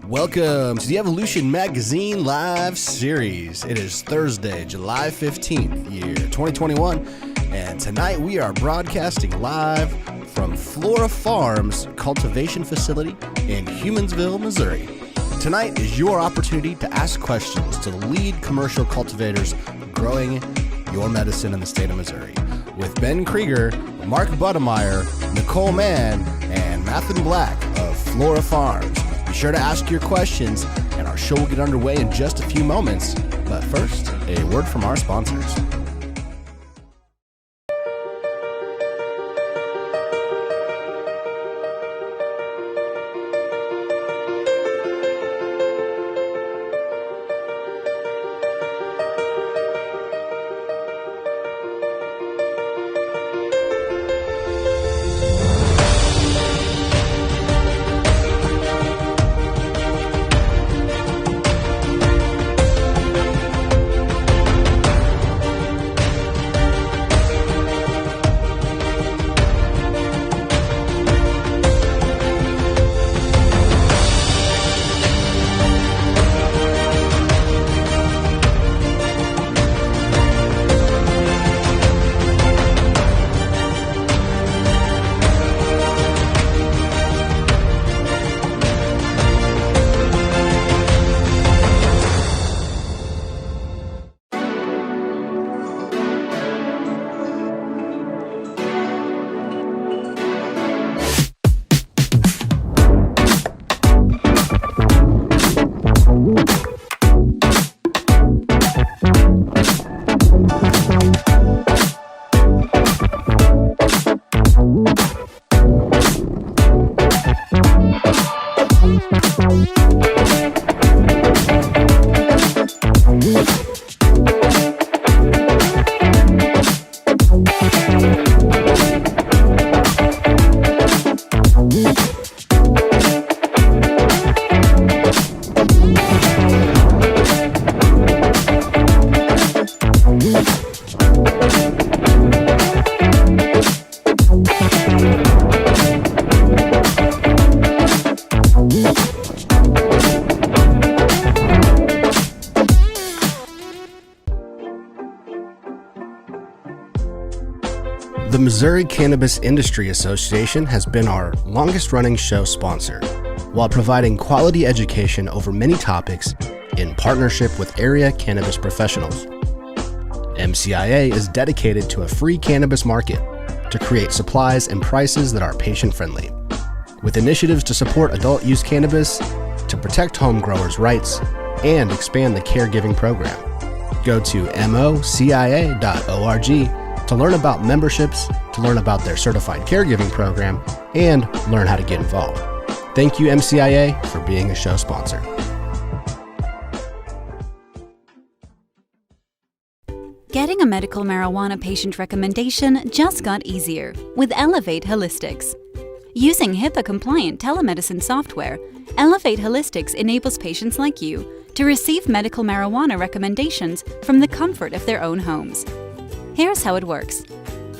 Welcome to the Evolution Magazine Live Series. It is Thursday, July 15th, year 2021, and tonight we are broadcasting live from Flora Farms Cultivation Facility in Humansville, Missouri. Tonight is your opportunity to ask questions to the lead commercial cultivators growing your medicine in the state of Missouri. With Ben Krieger, Mark Buddemeyer, Nikohle Mann, and Matthan Black of Flora Farms. Be sure to ask your questions, and our show will get underway in just a few moments. But first, a word from our sponsors. The Missouri Cannabis Industry Association has been our longest-running show sponsor, while providing quality education over many topics in partnership with area cannabis professionals. MCIA is dedicated to a free cannabis market to create supplies and prices that are patient-friendly, with initiatives to support adult-use cannabis, to protect home growers' rights, and expand the caregiving program. Go to mocia.org to learn about memberships, to learn about their certified caregiving program, and learn how to get involved. Thank you, MCIA, for being a show sponsor. Getting a medical marijuana patient recommendation just got easier with Elevate Holistics. Using HIPAA-compliant telemedicine software, Elevate Holistics enables patients like you to receive medical marijuana recommendations from the comfort of their own homes. Here's how it works.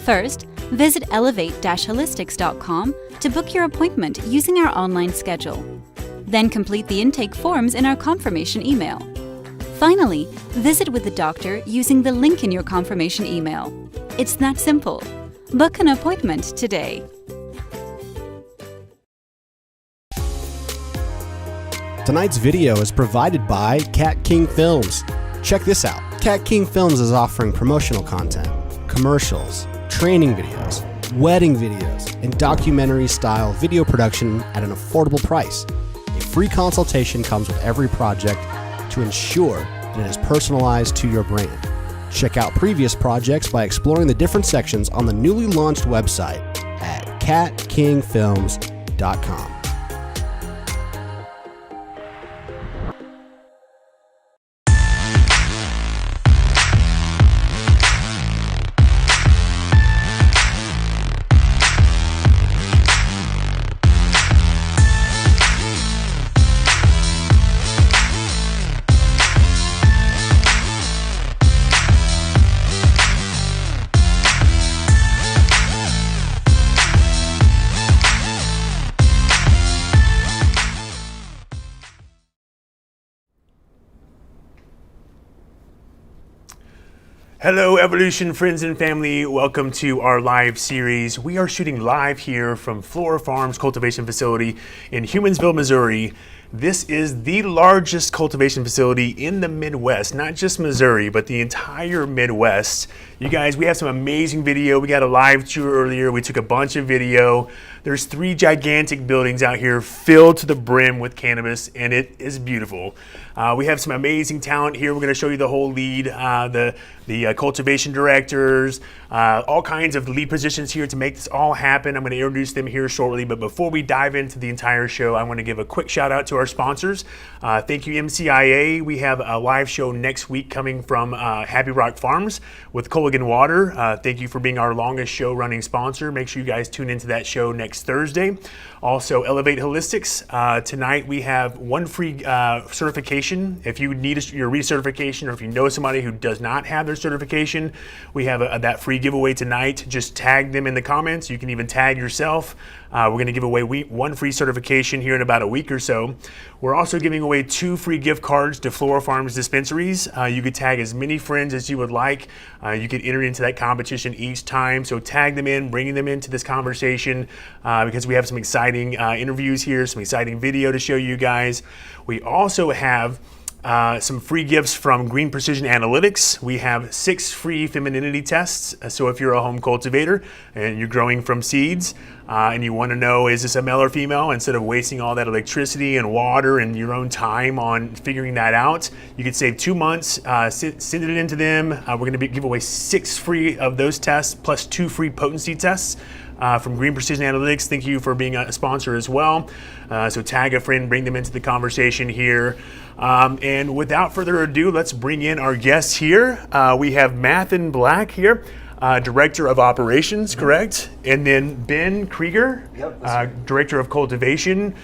First, visit elevate-holistics.com to book your appointment using our online schedule. Then complete the intake forms in our confirmation email. Finally, visit with the doctor using the link in your confirmation email. It's that simple. Book an appointment today. Tonight's video is provided by Cat King Films. Check this out. Cat King Films is offering promotional content, commercials, training videos, wedding videos, and documentary-style video production at an affordable price. A free consultation comes with every project to ensure that it is personalized to your brand. Check out previous projects by exploring the different sections on the newly launched website at catkingfilms.com. Hello, Evolution friends and family. Welcome to our live series. We are shooting live here from Flora Farms Cultivation Facility in Humansville, Missouri. This is the largest cultivation facility in the Midwest, not just Missouri, but the entire Midwest. You guys, we have some amazing video. We got a live tour earlier. We took a bunch of video. There's 3 gigantic buildings out here filled to the brim with cannabis, and it is beautiful. We have some amazing talent here. We're going to show you the whole lead, the cultivation directors, all kinds of lead positions here to make this all happen. I'm going to introduce them here shortly, but before we dive into the entire show, I want to give a quick shout out to our sponsors. Thank you, MCIA. We have a live show next week coming from Happy Rock Farms with Culligan Water. Thank you for being our longest show running sponsor. Make sure you guys tune into that show next Thursday. Also, Elevate Holistics. Tonight we have one free certification. If you need your recertification, or if you know somebody who does not have their certification, we have that free giveaway tonight. Just tag them in the comments. You can even tag yourself. We're going to give away one free certification here in about a week or so. We're also giving away 2 free gift cards to Flora Farms Dispensaries. You could tag as many friends as you would like. You could enter into that competition each time. So tag them in, bringing them into this conversation because we have some exciting interviews here, some exciting video to show you guys. We also have some free gifts from Green Precision Analytics. We have 6 free femininity tests. So if you're a home cultivator and you're growing from seeds and you want to know, is this a male or female, instead of wasting all that electricity and water and your own time on figuring that out, you could save 2 months, send it into them. We're going to give away 6 free of those tests plus 2 free potency tests. From Green Precision Analytics. Thank you for being a sponsor as well. So tag a friend, bring them into the conversation here. And without further ado, let's bring in our guests here. We have Matthan Black here, Director of Operations, correct? And then Ben Krieger, Director of Cultivation.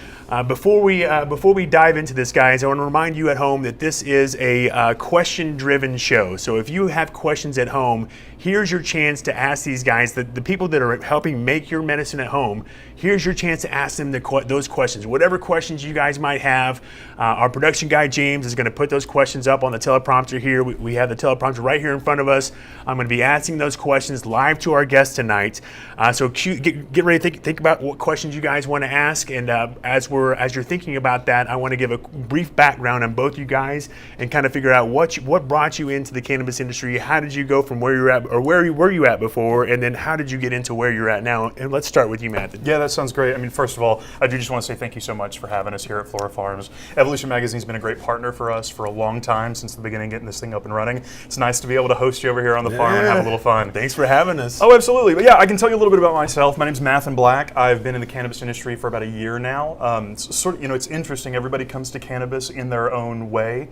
Before we dive into this, guys, I want to remind you at home that this is a question-driven show. So if you have questions at home, here's your chance to ask these guys, the people that are helping make your medicine at home, here's your chance to ask them those questions. Whatever questions you guys might have, our production guy, James, is going to put those questions up on the teleprompter here. We have the teleprompter right here in front of us. I'm going to be asking those questions live to our guests tonight. So get ready to think about what questions you guys want to ask. And as you're thinking about that, I want to give a brief background on both you guys and kind of figure out what brought you into the cannabis industry. How did you go from where you're at, or where were you at before, and then how did you get into where you're at now? And let's start with you, Matthan. Yeah, that sounds great. I mean, first of all, I do just want to say thank you so much for having us here at Flora Farms. Evolution Magazine's been a great partner for us for a long time, since the beginning, getting this thing up and running. It's nice to be able to host you over here on the farm and have a little fun. Thanks for having us. Oh, absolutely. But yeah, I can tell you a little bit about myself. My name's Matthan Black. I've been in the cannabis industry for about a year now. It's interesting. Everybody comes to cannabis in their own way.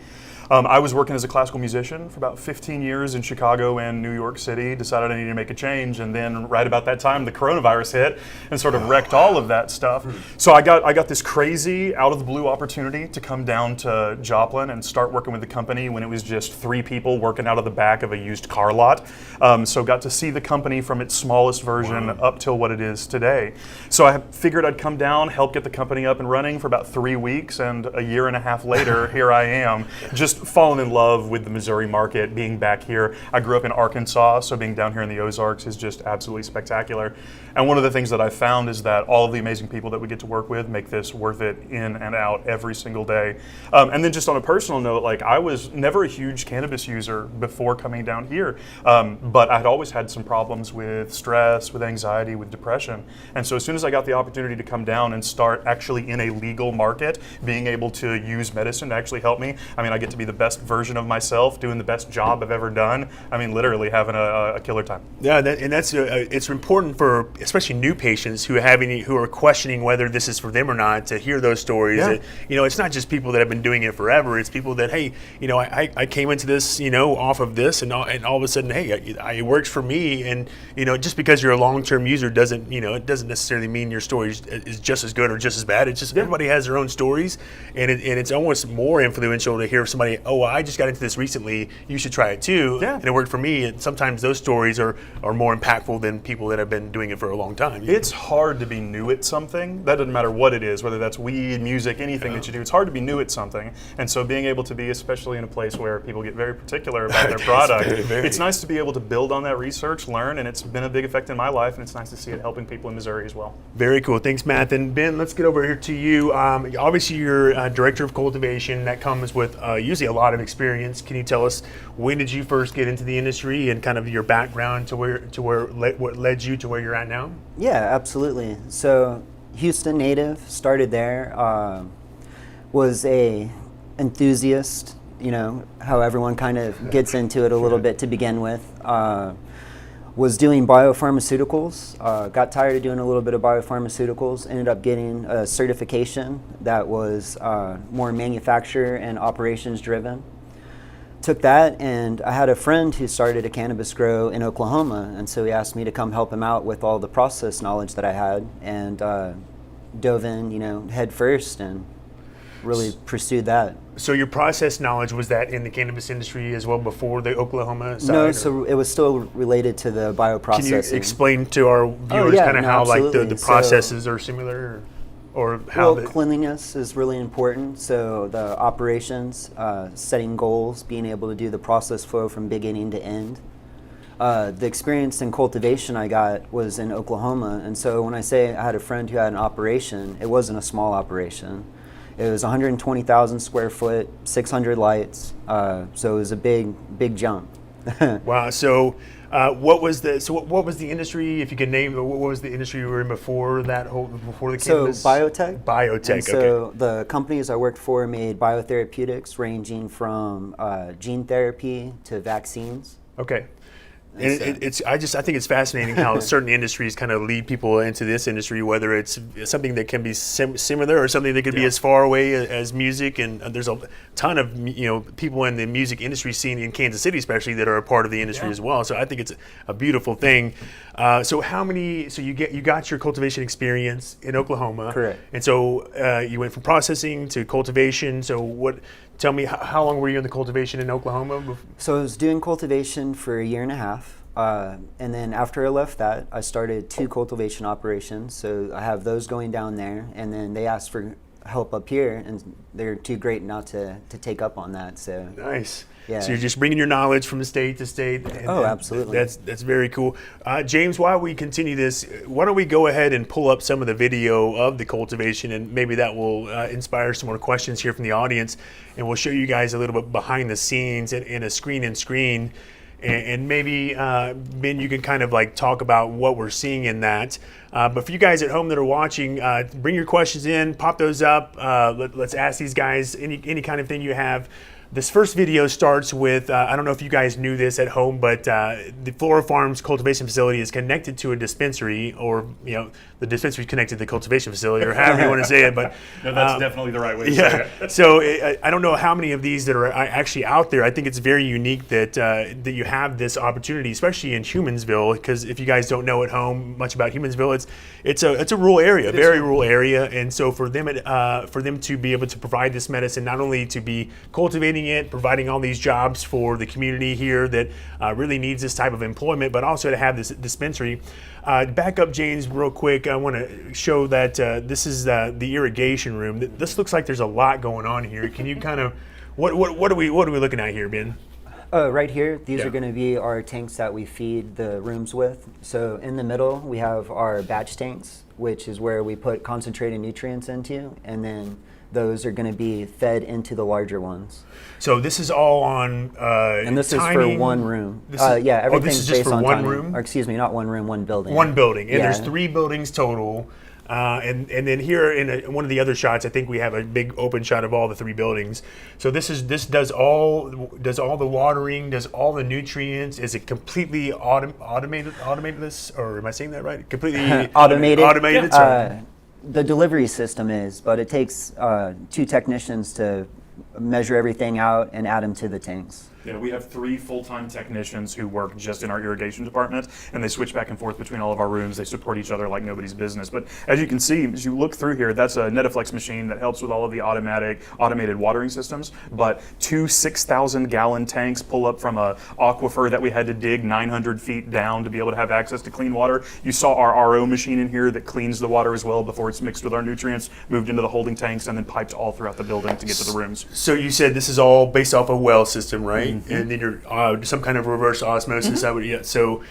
I was working as a classical musician for about 15 years in Chicago and New York City, decided I needed to make a change, and then right about that time the coronavirus hit and sort of wrecked all of that stuff. So I got this crazy out of the blue opportunity to come down to Joplin and start working with the company when it was just 3 people working out of the back of a used car lot. So got to see the company from its smallest version up till what it is today. So I figured I'd come down, help get the company up and running for about 3 weeks, and a year and a half later, here I am, just fallen in love with the Missouri market, being back here. I grew up in Arkansas, so being down here in the Ozarks is just absolutely spectacular. And one of the things that I've found is that all of the amazing people that we get to work with make this worth it in and out every single day. And then just on a personal note, like, I was never a huge cannabis user before coming down here, but I'd always had some problems with stress, with anxiety, with depression. And so as soon as I got the opportunity to come down and start actually in a legal market, being able to use medicine to actually help me, I mean, I get to be the best version of myself, doing the best job I've ever done. I mean, literally having a killer time. Yeah, it's important for especially new patients who are questioning whether this is for them or not, to hear those stories. Yeah. It's not just people that have been doing it forever. It's people that, hey, I came into this, off of this, and all of a sudden, hey, it works for me. And just because you're a long-term user doesn't necessarily mean your story is just as good or just as bad. It's just everybody has their own stories, and it's almost more influential to hear somebody say, oh, well, I just got into this recently, you should try it too. Yeah. And it worked for me. And sometimes those stories are more impactful than people that have been doing it for a long time. It's hard to be new at something. That doesn't matter what it is, whether that's weed, music, anything that you do. It's hard to be new at something. And so being able to be, especially in a place where people get very particular about their product, it's nice to be able to build on that research, learn, and it's been a big effect in my life, and it's nice to see it helping people in Missouri as well. Very cool. Thanks, Matt. And Ben, let's get over here to you. Obviously, you're Director of Cultivation. That comes with usually a lot of experience. Can you tell us, when did you first get into the industry and kind of your background what led you to where you're at now? Yeah, absolutely. So Houston native, started there, was a enthusiast, you know, how everyone kind of gets into it a little bit to begin with. Was doing biopharmaceuticals, got tired of doing a little bit of biopharmaceuticals, ended up getting a certification that was more manufacturer and operations driven. Took that, and I had a friend who started a cannabis grow in Oklahoma, and so he asked me to come help him out with all the process knowledge that I had, and dove in, you know, head first and really pursued that. So your process knowledge, was that in the cannabis industry as well before the Oklahoma side? No, so it was still related to the bioprocessing. Can you explain to our viewers kind of how like the processes are similar, or how? Well, cleanliness is really important. So the operations, setting goals, being able to do the process flow from beginning to end. The experience in cultivation I got was in Oklahoma, and so when I say I had a friend who had an operation, it wasn't a small operation. It was 120,000 square foot, 600 lights, so it was a big jump. Wow. So, what was the industry? If you could name, what was the industry you were in before the cannabis? So biotech. Biotech. And so the companies I worked for made biotherapeutics, ranging from gene therapy to vaccines. Okay. And I think it's fascinating how certain industries kind of lead people into this industry, whether it's something that can be similar or something that could be as far away as music. And there's a ton of people in the music industry scene in Kansas City, especially, that are a part of the industry as well. So I think it's a beautiful thing. So you got your cultivation experience in Oklahoma, correct? And so you went from processing to cultivation. So tell me, how long were you in the cultivation in Oklahoma? So I was doing cultivation for a year and a half. And then after I left that, I started 2 cultivation operations. So I have those going down there. And then they asked for help up here, and they're too great not to take up on that. So nice. Yeah. So you're just bringing your knowledge from state to state. Absolutely. That's very cool. James, while we continue this, why don't we go ahead and pull up some of the video of the cultivation, and maybe that will inspire some more questions here from the audience, and we'll show you guys a little bit behind the scenes in a screen. And maybe, Ben, you can kind of like talk about what we're seeing in that. But for you guys at home that are watching, bring your questions in, pop those up. Let's ask these guys any kind of thing you have. This first video starts with, I don't know if you guys knew this at home, but the Flora Farms Cultivation Facility is connected to a dispensary, or the dispensary is connected to the cultivation facility, or however you want to say it. But no, that's definitely the right way to say it. So I don't know how many of these that are actually out there. I think it's very unique that you have this opportunity, especially in Humansville, because if you guys don't know at home much about Humansville, it's a rural area, very rural area, and so for them to be able to provide this medicine, not only to be cultivating it, providing all these jobs for the community here that really needs this type of employment, but also to have this dispensary. Back up, James, real quick. I want to show that this is the irrigation room. This looks like there's a lot going on here. Can you kind of, what are we looking at here, Ben? Right here, these are going to be our tanks that we feed the rooms with. So in the middle, we have our batch tanks, which is where we put concentrated nutrients into, and then those are going to be fed into the larger ones. So this is all on and this timing. Is for one room. Everything's this is just based for on one timing. room? Or excuse me, not one room, one building. One building, and there's 3 buildings total. And then here in one of the other shots, I think we have a big open shot of all the 3 buildings. So this does all the watering, does all the nutrients. Is it completely automated? This, or am I saying that right? Completely automated. Automated. Sorry. The delivery system is, but it takes 2 technicians to measure everything out and add them to the tanks. Yeah, we have 3 full-time technicians who work just in our irrigation department, and they switch back and forth between all of our rooms. They support each other like nobody's business. But as you can see, as you look through here, that's a Netaflex machine that helps with all of the automated watering systems. But 2 6,000-gallon tanks pull up from a aquifer that we had to dig 900 feet down to be able to have access to clean water. You saw our RO machine in here that cleans the water as well before it's mixed with our nutrients, moved into the holding tanks, and then piped all throughout the building to get to the rooms. So you said this is all based off a well system, right? And then you're some kind of reverse osmosis. So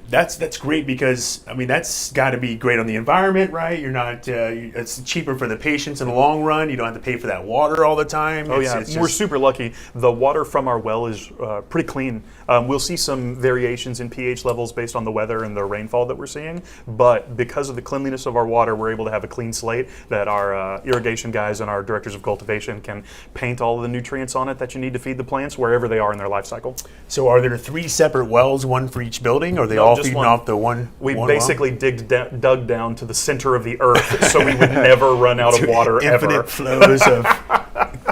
that's great because I mean that's got to be great on the environment, right? You're not. It's cheaper for the patients in the long run. You don't have to pay for that water all the time. We're super lucky. The water from our well is pretty clean. We'll see some variations in pH levels based on the weather and the rainfall that we're seeing, but because of the cleanliness of our water, we're able to have a clean slate that our irrigation guys and our directors of cultivation can paint all of the nutrients on it that you need to feed the plants wherever they are in their life cycle. So are there 3 separate wells, one for each building, or are they all feeding off the one? We basically dug down to the center of the earth so we would never run out of water infinite ever. Flows of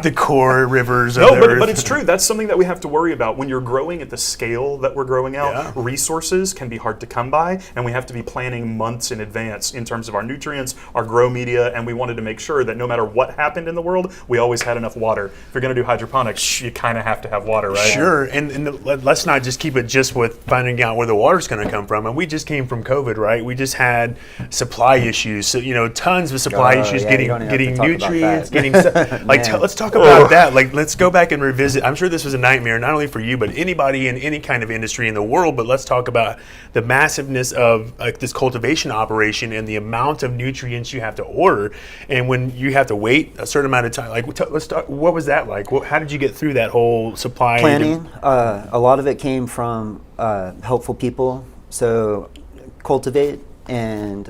the core rivers of the earth. But it's true. That's something that we have to worry about. When you're growing at the scale that we're growing out, resources can be hard to come by, and we have to be planning months in advance in terms of our nutrients, our grow media, and we wanted to make sure that no matter what happened in the world, we always had enough water. If you're going to do hydroponics, you kind of have to have water, right? Sure, and let's not just keep it just with finding out where the water's going to come from. And we just came from COVID, right? We just had supply issues, so tons of supply issues, getting nutrients, getting let's talk about that. Like, let's go back and revisit. I'm sure this was a nightmare, not only for you, but anybody in any kind of industry in the world. But let's talk about the massiveness of this cultivation operation and the amount of nutrients you have to order, and when you have to wait a certain amount of time. Like, let's talk. What was that like? How did you get through that whole supply planning? A lot of it came from helpful people. So, Cultivate and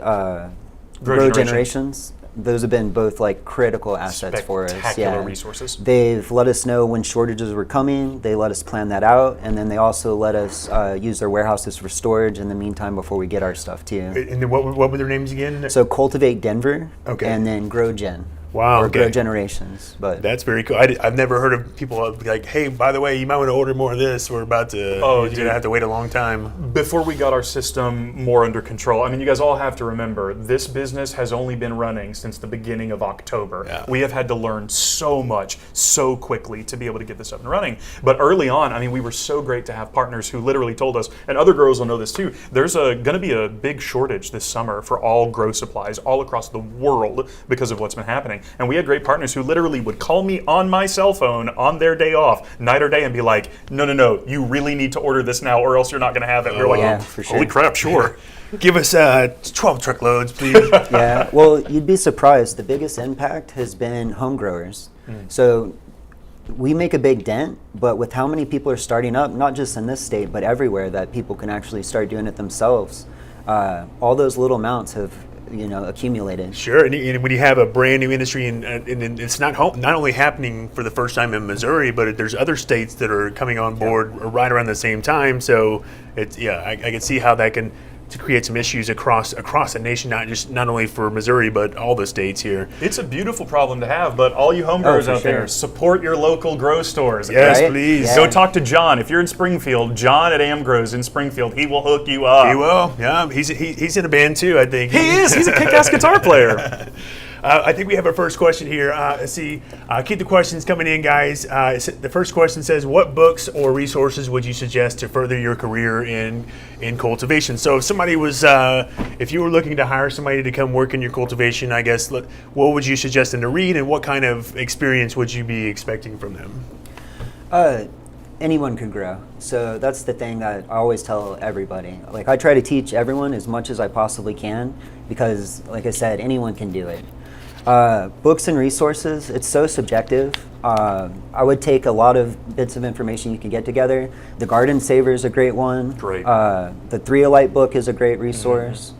Grow Generations. Those have been both like critical assets for us. Spectacular resources. They've let us know when shortages were coming. They let us plan that out, and then they also let us use their warehouses for storage in the meantime before we get our stuff too. And then what were their names again? So Cultivate Denver, and then Grow Gen. Wow, or Grow Generations. But that's very cool. I've never heard of people like, hey, by the way, you might want to order more of this. We're about to, you're going to have to wait a long time. Before we got our system more under control, I mean, you guys all have to remember, this business has only been running since the beginning of October. Yeah. We have had to learn so much so quickly to be able to get this up and running. But early on, I mean, we were so great to have partners who literally told us, and other growers will know this too, there's going to be a big shortage this summer for all grow supplies all across the world because of what's been happening. And we had great partners who literally would call me on my cell phone on their day off, night or day, and be like, no, you really need to order this now or else you're not going to have it. We're like, for sure. Holy crap, sure. Give us 12 truckloads, please. Yeah, well, you'd be surprised. The biggest impact has been home growers. So we make a big dent, but with how many people are starting up, not just in this state, but everywhere, that people can actually start doing it themselves, all those little amounts have accumulated. Sure, and when you have a brand new industry, and it's not only happening for the first time in Missouri, but there's other states that are coming on board right around the same time. So it's I can see how that can create some issues across the nation, not only for Missouri but all the states here. It's a beautiful problem to have, but all you home growers out there, support your local grow stores. Yes, please. Yeah. Go talk to John. If you're in Springfield, John at Am Grows in Springfield, he will hook you up. He will. Yeah, he's in a band too, I think. He is. He's a kick-ass guitar player. I think we have our first question here. Let's see. Keep the questions coming in, guys. The first question says, what books or resources would you suggest to further your career in cultivation? So if somebody was, if you were looking to hire somebody to come work in your cultivation, I guess, what would you suggest them to read, and what kind of experience would you be expecting from them? Anyone can grow. So that's the thing that I always tell everybody. Like, I try to teach everyone as much as I possibly can because, like I said, anyone can do it. Books and resources, it's so subjective. I would take a lot of bits of information you can get together. The Garden Saver is a great one. Great. The 3 Alight book is a great resource.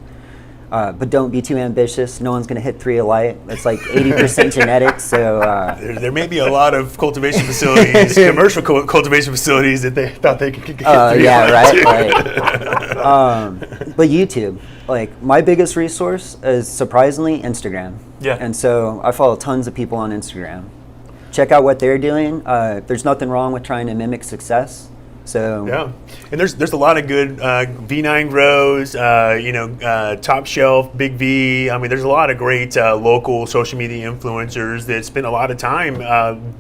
But don't be too ambitious. No one's going to hit 3 Alight. It's like 80% genetics. So there may be a lot of cultivation facilities, commercial cultivation facilities, that they thought they could get 3 Alight. But YouTube, like, my biggest resource is surprisingly Instagram. Yeah. And so I follow tons of people on Instagram. Check out what they're doing. There's nothing wrong with trying to mimic success. So yeah, and there's a lot of good V9 grows, Top Shelf, Big V. I mean, there's a lot of great local social media influencers that spend a lot of time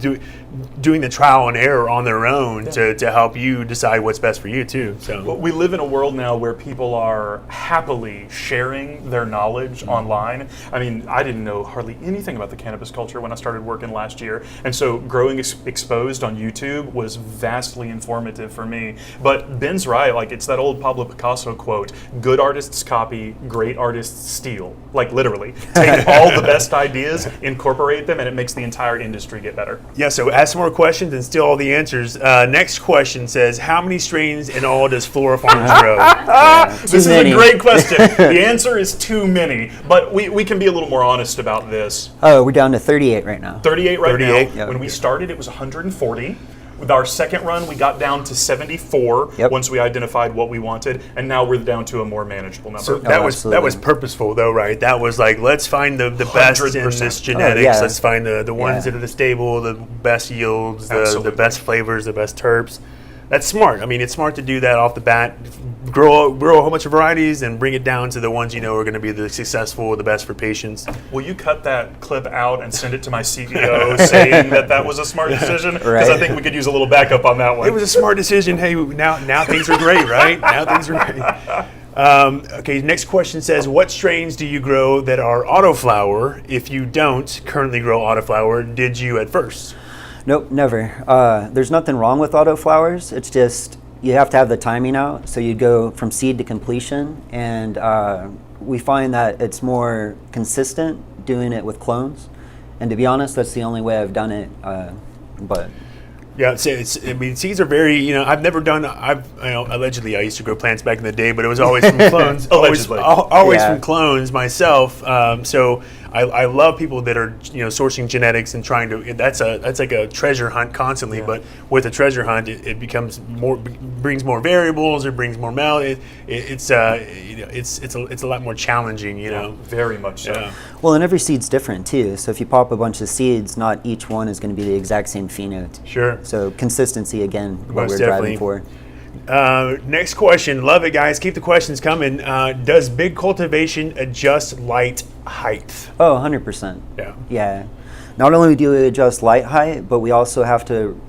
doing the trial and error on their own to help you decide what's best for you too. So well, we live in a world now where people are happily sharing their knowledge online. I mean, I didn't know hardly anything about the cannabis culture when I started working last year, and so growing exposed on YouTube was vastly informative for me. But Ben's right, like it's that old Pablo Picasso quote, good artists copy, great artists steal. Like literally, take all the best ideas, incorporate them, and it makes the entire industry get better. yeah, so ask some more questions and steal all the answers. Next question says, how many strains in all does Flora Farms grow? This is a great question. The answer is too many, but we can be a little more honest about this. Oh, we're down to 38 right now. 38 right 38? now. Yep. When we started, it was 140. With our second run, we got down to 74 once we identified what we wanted, and now we're down to a more manageable number. So that was purposeful though, right? That was like, let's find the best in 100%. this genetics. yeah. Let's find the ones that are the stable, the best yields, the Absolutely. best flavors, the best terps. That's smart. I mean, it's smart to do that off the bat. Grow a whole bunch of varieties and bring it down to the ones you know are going to be the successful, the best for patients. Will you cut that clip out and send it to my CEO saying that was a smart decision? Because I think we could use a little backup on that one. It was a smart decision. Hey, now things are great, right? Now things are great. Okay, next question says, what strains do you grow that are autoflower? If you don't currently grow autoflower, did you at first? Nope, never. There's nothing wrong with autoflowers. It's just you have to have the timing out. So you go from seed to completion, and we find that it's more consistent doing it with clones. And to be honest, that's the only way I've done it. But yeah, seeds are very, I've never done, allegedly I used to grow plants back in the day, but it was always from clones. always from clones myself. So I love people that are, sourcing genetics and trying to, that's like a treasure hunt constantly, but with a treasure hunt, it becomes brings more variables, it brings more it's a lot more challenging, Very much so. Yeah. well, and every seed's different too. So if you pop a bunch of seeds, not each one is going to be the exact same phenotype. Sure. So consistency again, what Most we're definitely. driving for. Next question. Love it, guys. Keep the questions coming. Does big cultivation adjust light height? Oh, 100%. Yeah. Yeah. Not only do we adjust light height, but we also have to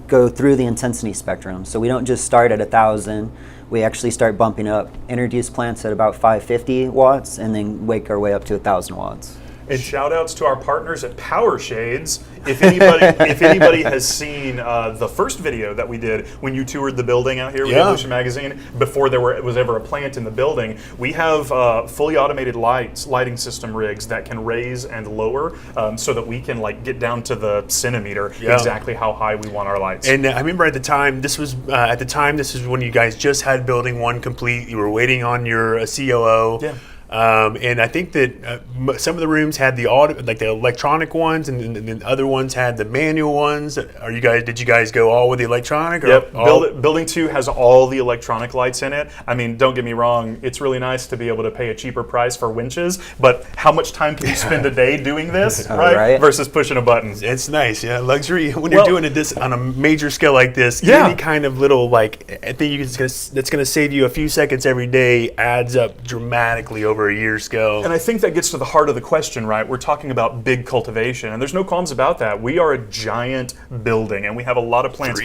go through the intensity spectrum. So we don't just start at 1,000. We actually start bumping up. Introduce plants at about 550 watts, and then wake our way up to 1,000 watts. And shout outs to our partners at Power Shades. If anybody has seen the first video that we did when you toured the building out here with Evolution Magazine, before there was ever a plant in the building, we have fully automated lighting system rigs that can raise and lower so that we can get down to the centimeter exactly how high we want our lights. And I remember at the time, this was when you guys just had building one complete. You were waiting on your COO. Yeah. And I think that some of the rooms had the electronic ones, and the other ones had the manual ones. Did you guys go all with the electronic? Yep. Building 2 has all the electronic lights in it. I mean, don't get me wrong. It's really nice to be able to pay a cheaper price for winches, but how much time can you spend a day doing this, right? Versus pushing a button. It's nice, yeah. Luxury when you're doing it on a major scale like this. Yeah. Any kind of little thing that's going to save you a few seconds every day adds up dramatically over a year's scale. And I think that gets to the heart of the question, right? We're talking about big cultivation, and there's no qualms about that. We are a giant building, and we have a lot of plants.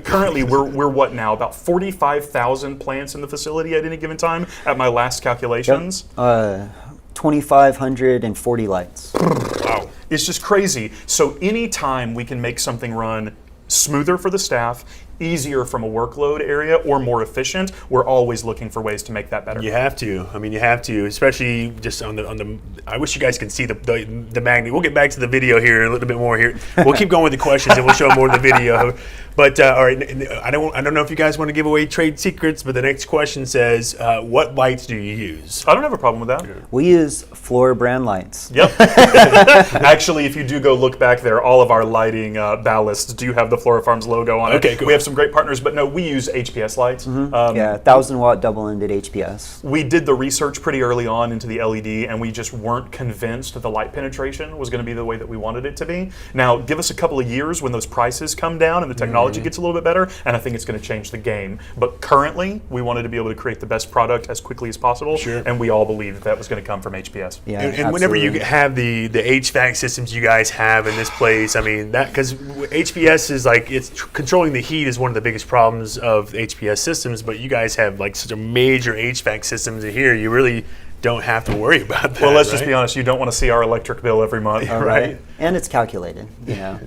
Currently, we're what now? About 45,000 plants in the facility at any given time, at my last calculations. 2,540 lights. Wow. It's just crazy. So anytime we can make something run smoother for the staff, easier from a workload area, or more efficient, we're always looking for ways to make that better. You have to. I mean, you have to, especially just on the. I wish you guys could see the magnet. We'll get back to the video here a little bit more here. We'll keep going with the questions and we'll show more of the video. But all right, I don't know if you guys want to give away trade secrets, but the next question says, what lights do you use? I don't have a problem with that. We use Flora brand lights. Yep. Actually, if you do go look back there, all of our lighting ballasts do have the Flora Farms logo on it. Okay, cool. We have some great partners, but no, we use HPS lights. Yeah, 1,000-watt double-ended HPS. We did the research pretty early on into the LED, and we just weren't convinced that the light penetration was going to be the way that we wanted it to be. Now, give us a couple of years when those prices come down and the technology gets a little bit better, and I think it's going to change the game. But currently, we wanted to be able to create the best product as quickly as possible, and we all believed that was going to come from HPS. Yeah, and whenever you have the HVAC systems you guys have in this place, I mean, that because HPS is like, it's controlling the heat is one of the biggest problems of HPS systems, but you guys have like such a major HVAC systems in here, you really don't have to worry about that. Well, let's just be honest, you don't want to see our electric bill every month. Right. And it's calculated, you know.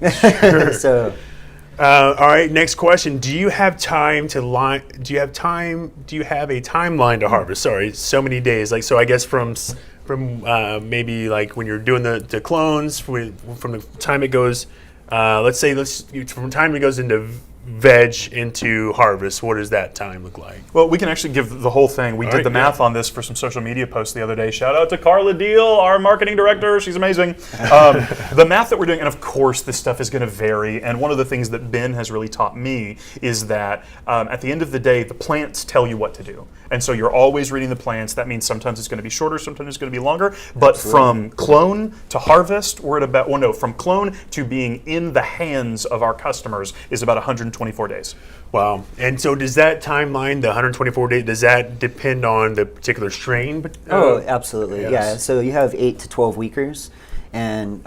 So. All right. Next question: do you have time to Do you have a timeline to harvest? Sorry, so many days. Like, so I guess from maybe like when you're doing the clones, from the time it goes, from the time it goes into veg into harvest, what does that time look like? Well, we can actually give the whole thing. We did the math on this for some social media posts the other day. Shout out to Carla Deal, our marketing director. She's amazing. The math that we're doing, and of course this stuff is going to vary, and one of the things that Ben has really taught me is that at the end of the day, the plants tell you what to do. And so you're always reading the plants. That means sometimes it's going to be shorter, sometimes it's going to be longer. But from clone to harvest, we're at about, from clone to being in the hands of our customers is about 124 days. Wow. And so does that timeline, the 124 days, does that depend on the particular strain? Oh, absolutely. Yes. Yeah. So you have 8 to 12 weekers, and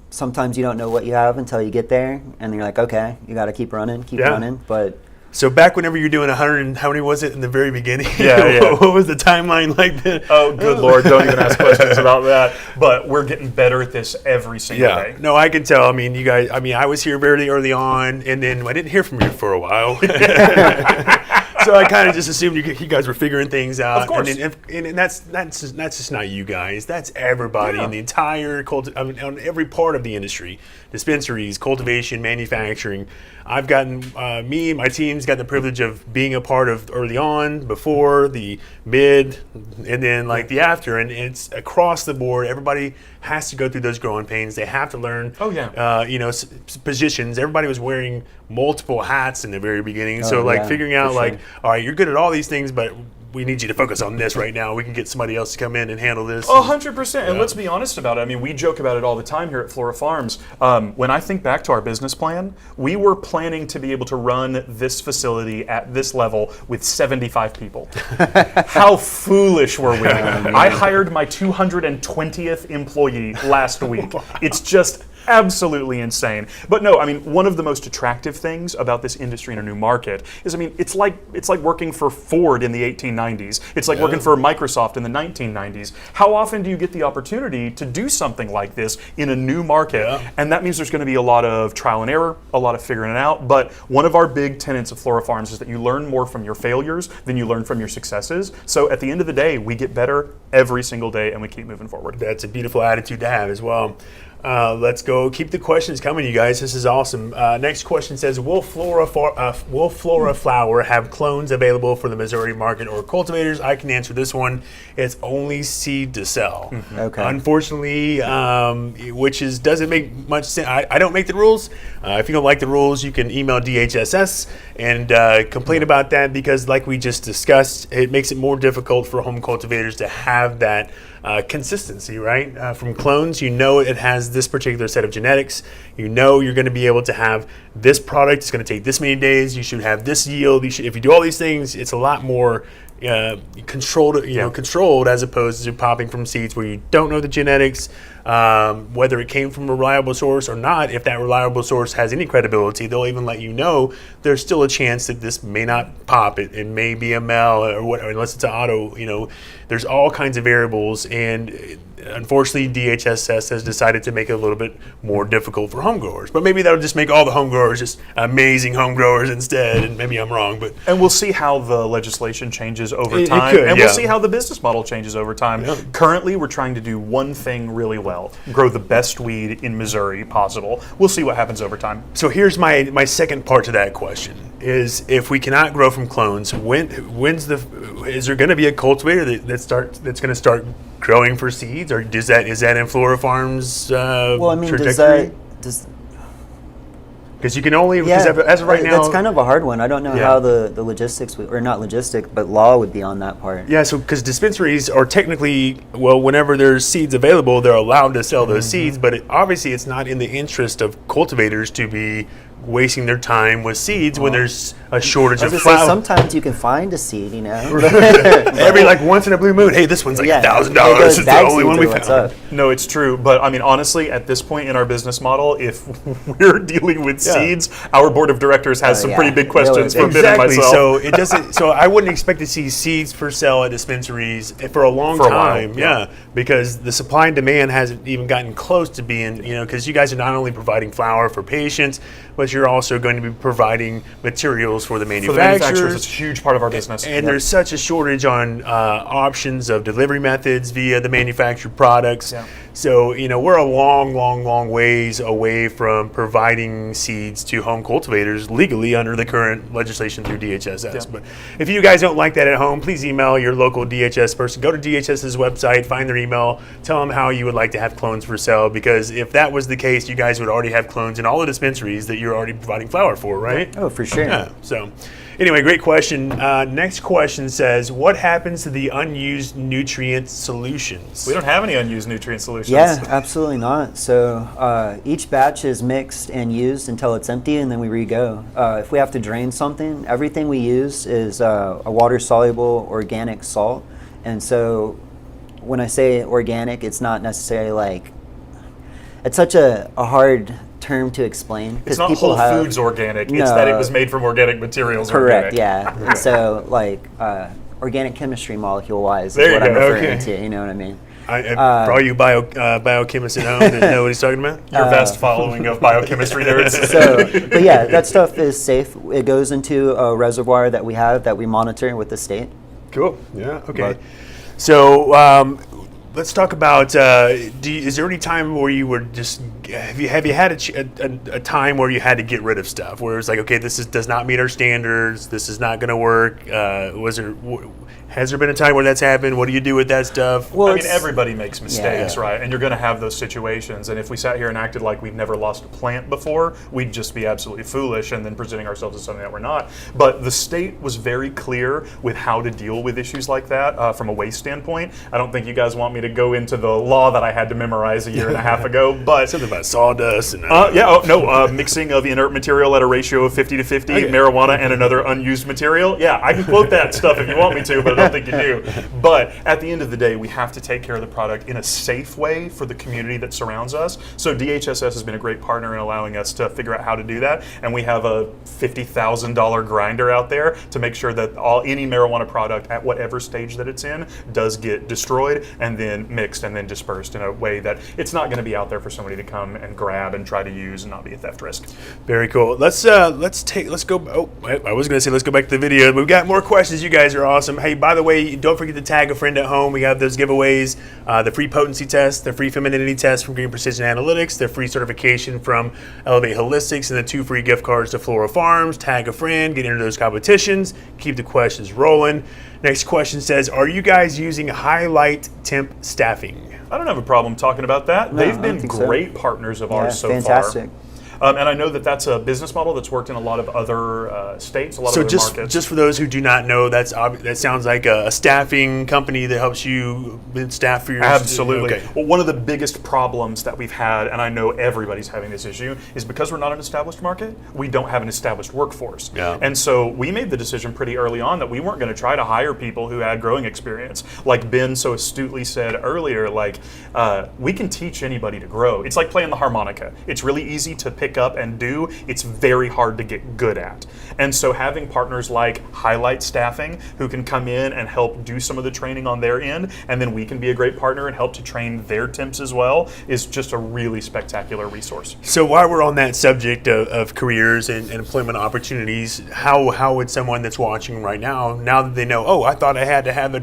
sometimes you don't know what you have until you get there, and you're like, okay, you got to keep running. But so back whenever you're doing 100, and how many was it in the very beginning? Yeah. What was the timeline like then? Oh, good Lord, don't even ask questions about that. But we're getting better at this every single day. No, I can tell. I mean, you guys, I was here very early on, and then I didn't hear from you for a while. So I kind of just assumed you guys were figuring things out. Of course. And that's just not you guys. That's everybody in the entire on every part of the industry. Dispensaries, cultivation, manufacturing. I've gotten, my team's got the privilege of being a part of early on, before, the mid, and then like the after. And it's across the board. Everybody has to go through those growing pains. They have to learn, positions. Everybody was wearing multiple hats in the very beginning. So figuring out all right, you're good at all these things, but we need you to focus on this right now. We can get somebody else to come in and handle this. 100%. And let's be honest about it. I mean, we joke about it all the time here at Flora Farms. When I think back to our business plan, we were planning to be able to run this facility at this level with 75 people. How foolish were we? I hired my 220th employee last week. It's just absolutely insane. But no, I mean, one of the most attractive things about this industry in a new market is, I mean, it's like working for Ford in the 1890s. It's like working for Microsoft in the 1990s. How often do you get the opportunity to do something like this in a new market? Yeah. And that means there's going to be a lot of trial and error, a lot of figuring it out. But one of our big tenets of Flora Farms is that you learn more from your failures than you learn from your successes. So at the end of the day, we get better every single day and we keep moving forward. That's a beautiful attitude to have as well. Let's go. Keep the questions coming, you guys. This is awesome. Next question says, will Flora Flower have clones available for the Missouri market or cultivators? I can answer this one. It's only seed to sell. Mm-hmm. Okay. Unfortunately, doesn't make much sense. I don't make the rules. If you don't like the rules, you can email DHSS and complain about that, because like we just discussed, it makes it more difficult for home cultivators to have that consistency, right? From clones, it has this particular set of genetics. You're going to be able to have this product. It's going to take this many days. You should have this yield. If you do all these things, it's a lot more controlled, as opposed to popping from seeds where you don't know the genetics, whether it came from a reliable source or not. If that reliable source has any credibility, they'll even let you know there's still a chance that this may not pop. It may be a male or whatever, unless it's an auto. There's all kinds of variables, and unfortunately, DHSS has decided to make it a little bit more difficult for home growers. But maybe that'll just make all the home growers just amazing home growers instead. And maybe I'm wrong, and we'll see how the legislation changes over time, we'll see how the business model changes over time. Yeah. Currently, we're trying to do one thing really well: grow the best weed in Missouri possible. We'll see what happens over time. So here's my second part to that question: is if we cannot grow from clones, is there going to be a cultivator that's going to start growing for seeds, or is that in Flora Farms trajectory? Because you can only, because as of right now... That's kind of a hard one. I don't know Yeah. how the logistics, or not logistic, but law would be on that part. Yeah, so because dispensaries are technically, well, whenever there's seeds available, they're allowed to sell those seeds, but obviously it's not in the interest of cultivators to be wasting their time with seeds when there's a shortage of flower. Sometimes you can find a seed, you know. Every like once in a blue moon, hey, this one's like $1,000. This is the only one we found. No, it's true. But I mean, honestly, at this point in our business model, if we're dealing with seeds, our board of directors has some pretty big questions for Ben and myself. So it doesn't. So I wouldn't expect to see seeds for sale at dispensaries for a long time. While, because the supply and demand hasn't even gotten close to being, because you guys are not only providing flower for patients, but you're also going to be providing materials for the manufacturers. It's a huge part of our business. And there's such a shortage on options of delivery methods via the manufactured products. Yeah. So, we're a long ways away from providing seeds to home cultivators legally under the current legislation through DHSS. Yeah. But if you guys don't like that at home, please email your local DHS person. Go to DHS's website, find their email, tell them how you would like to have clones for sale, because if that was the case, you guys would already have clones in all the dispensaries that you're already providing flower for, right? Oh, for sure. Yeah. So, anyway, great question. Next question says, what happens to the unused nutrient solutions? We don't have any unused nutrient solutions. Yeah, absolutely not. So each batch is mixed and used until it's empty, and then we re-go. If we have to drain something, everything we use is a water-soluble organic salt. And so when I say organic, it's not necessarily like, it's such a hard term to explain. It's not Whole Foods organic, it's that it was made from organic materials. Correct, organic. yeah. And so like organic chemistry molecule-wise There is you what I'm go, referring to, you know what I mean? For all you biochemists at home that know what he's talking about? Your vast following of biochemistry nerds. But yeah, that stuff is safe. It goes into a reservoir that we have that we monitor with the state. Cool. Yeah. Okay. So let's talk about. Is there any time where you were just have you had a time where you had to get rid of stuff where it's like, okay, does not meet our standards. This is not going to work. Has there been a time where that's happened? What do you do with that stuff? Well, I mean, everybody makes mistakes, Yeah. right? And you're going to have those situations. And if we sat here and acted like we've never lost a plant before, we'd just be absolutely foolish and then presenting ourselves as something that we're not. But the state was very clear with how to deal with issues like that from a waste standpoint. I don't think you guys want me to go into the law that I had to memorize a year and a half ago, but something about sawdust and mixing of inert material at a ratio of 50-50, marijuana and another unused material. Yeah, I can quote that stuff if you want me to, but I don't think you do. But at the end of the day, we have to take care of the product in a safe way for the community that surrounds us. So DHSS has been a great partner in allowing us to figure out how to do that. And we have a $50,000 grinder out there to make sure that any marijuana product at whatever stage that it's in does get destroyed and then mixed and then dispersed in a way that it's not going to be out there for somebody to come and grab and try to use and not be a theft risk. Very cool. Let's go. Oh, I was going to say let's go back to the video. We've got more questions. You guys are awesome. Hey, by the way, don't forget to tag a friend at home. We have those giveaways, the free potency test, the free femininity test from Green Precision Analytics, the free certification from Elevate Holistics, and the 2 free gift cards to Flora Farms. Tag a friend, get into those competitions, keep the questions rolling. Next question says, are you guys using highlight temp staffing? I don't have a problem talking about that. No, They've been great partners of ours so fantastic. far. And I know that that's a business model that's worked in a lot of other states, a lot of other markets. Just for those who do not know, that sounds like a staffing company that helps you staff for your... Absolutely. Okay. Well, one of the biggest problems that we've had, and I know everybody's having this issue, is because we're not an established market, we don't have an established workforce. Yeah. And so we made the decision pretty early on that we weren't going to try to hire people who had growing experience. Like Ben so astutely said earlier, we can teach anybody to grow. It's like playing the harmonica. It's really easy to pick up and do, it's very hard to get good at. And so having partners like Highlight Staffing who can come in and help do some of the training on their end, and then we can be a great partner and help to train their temps as well, is just a really spectacular resource. So while we're on that subject of careers and employment opportunities, how would someone that's watching right now that they know, oh, I thought I had to have a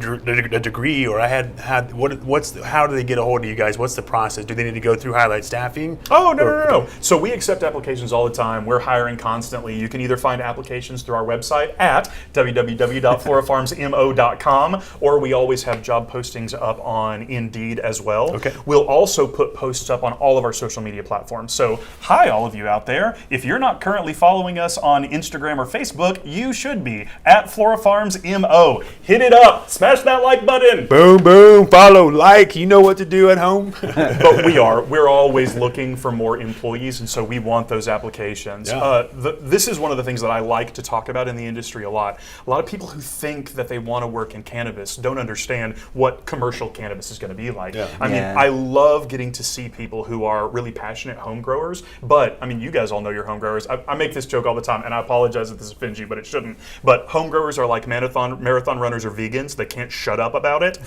degree, or I had how do they get a hold of you guys? What's the process? Do they need to go through Highlight Staffing? Oh, no. So we accept accept applications all the time. We're hiring constantly. You can either find applications through our website at www.florafarmsmo.com, or we always have job postings up on Indeed as well. Okay. We'll also put posts up on all of our social media platforms. So, hi all of you out there. If you're not currently following us on Instagram or Facebook, you should be at Flora Farms MO. Hit it up. Smash that like button. Boom, boom, follow, like, you know what to do at home. But we're always looking for more employees, and so we want those applications. Yeah. This is one of the things that I like to talk about in the industry a lot. A lot of people who think that they want to work in cannabis don't understand what commercial cannabis is going to be like. Yeah. I mean, I love getting to see people who are really passionate home growers, but I mean, you guys all know you're home growers. I make this joke all the time, and I apologize if this offends you, but it shouldn't. But home growers are like marathon runners or vegans. They can't shut up about it.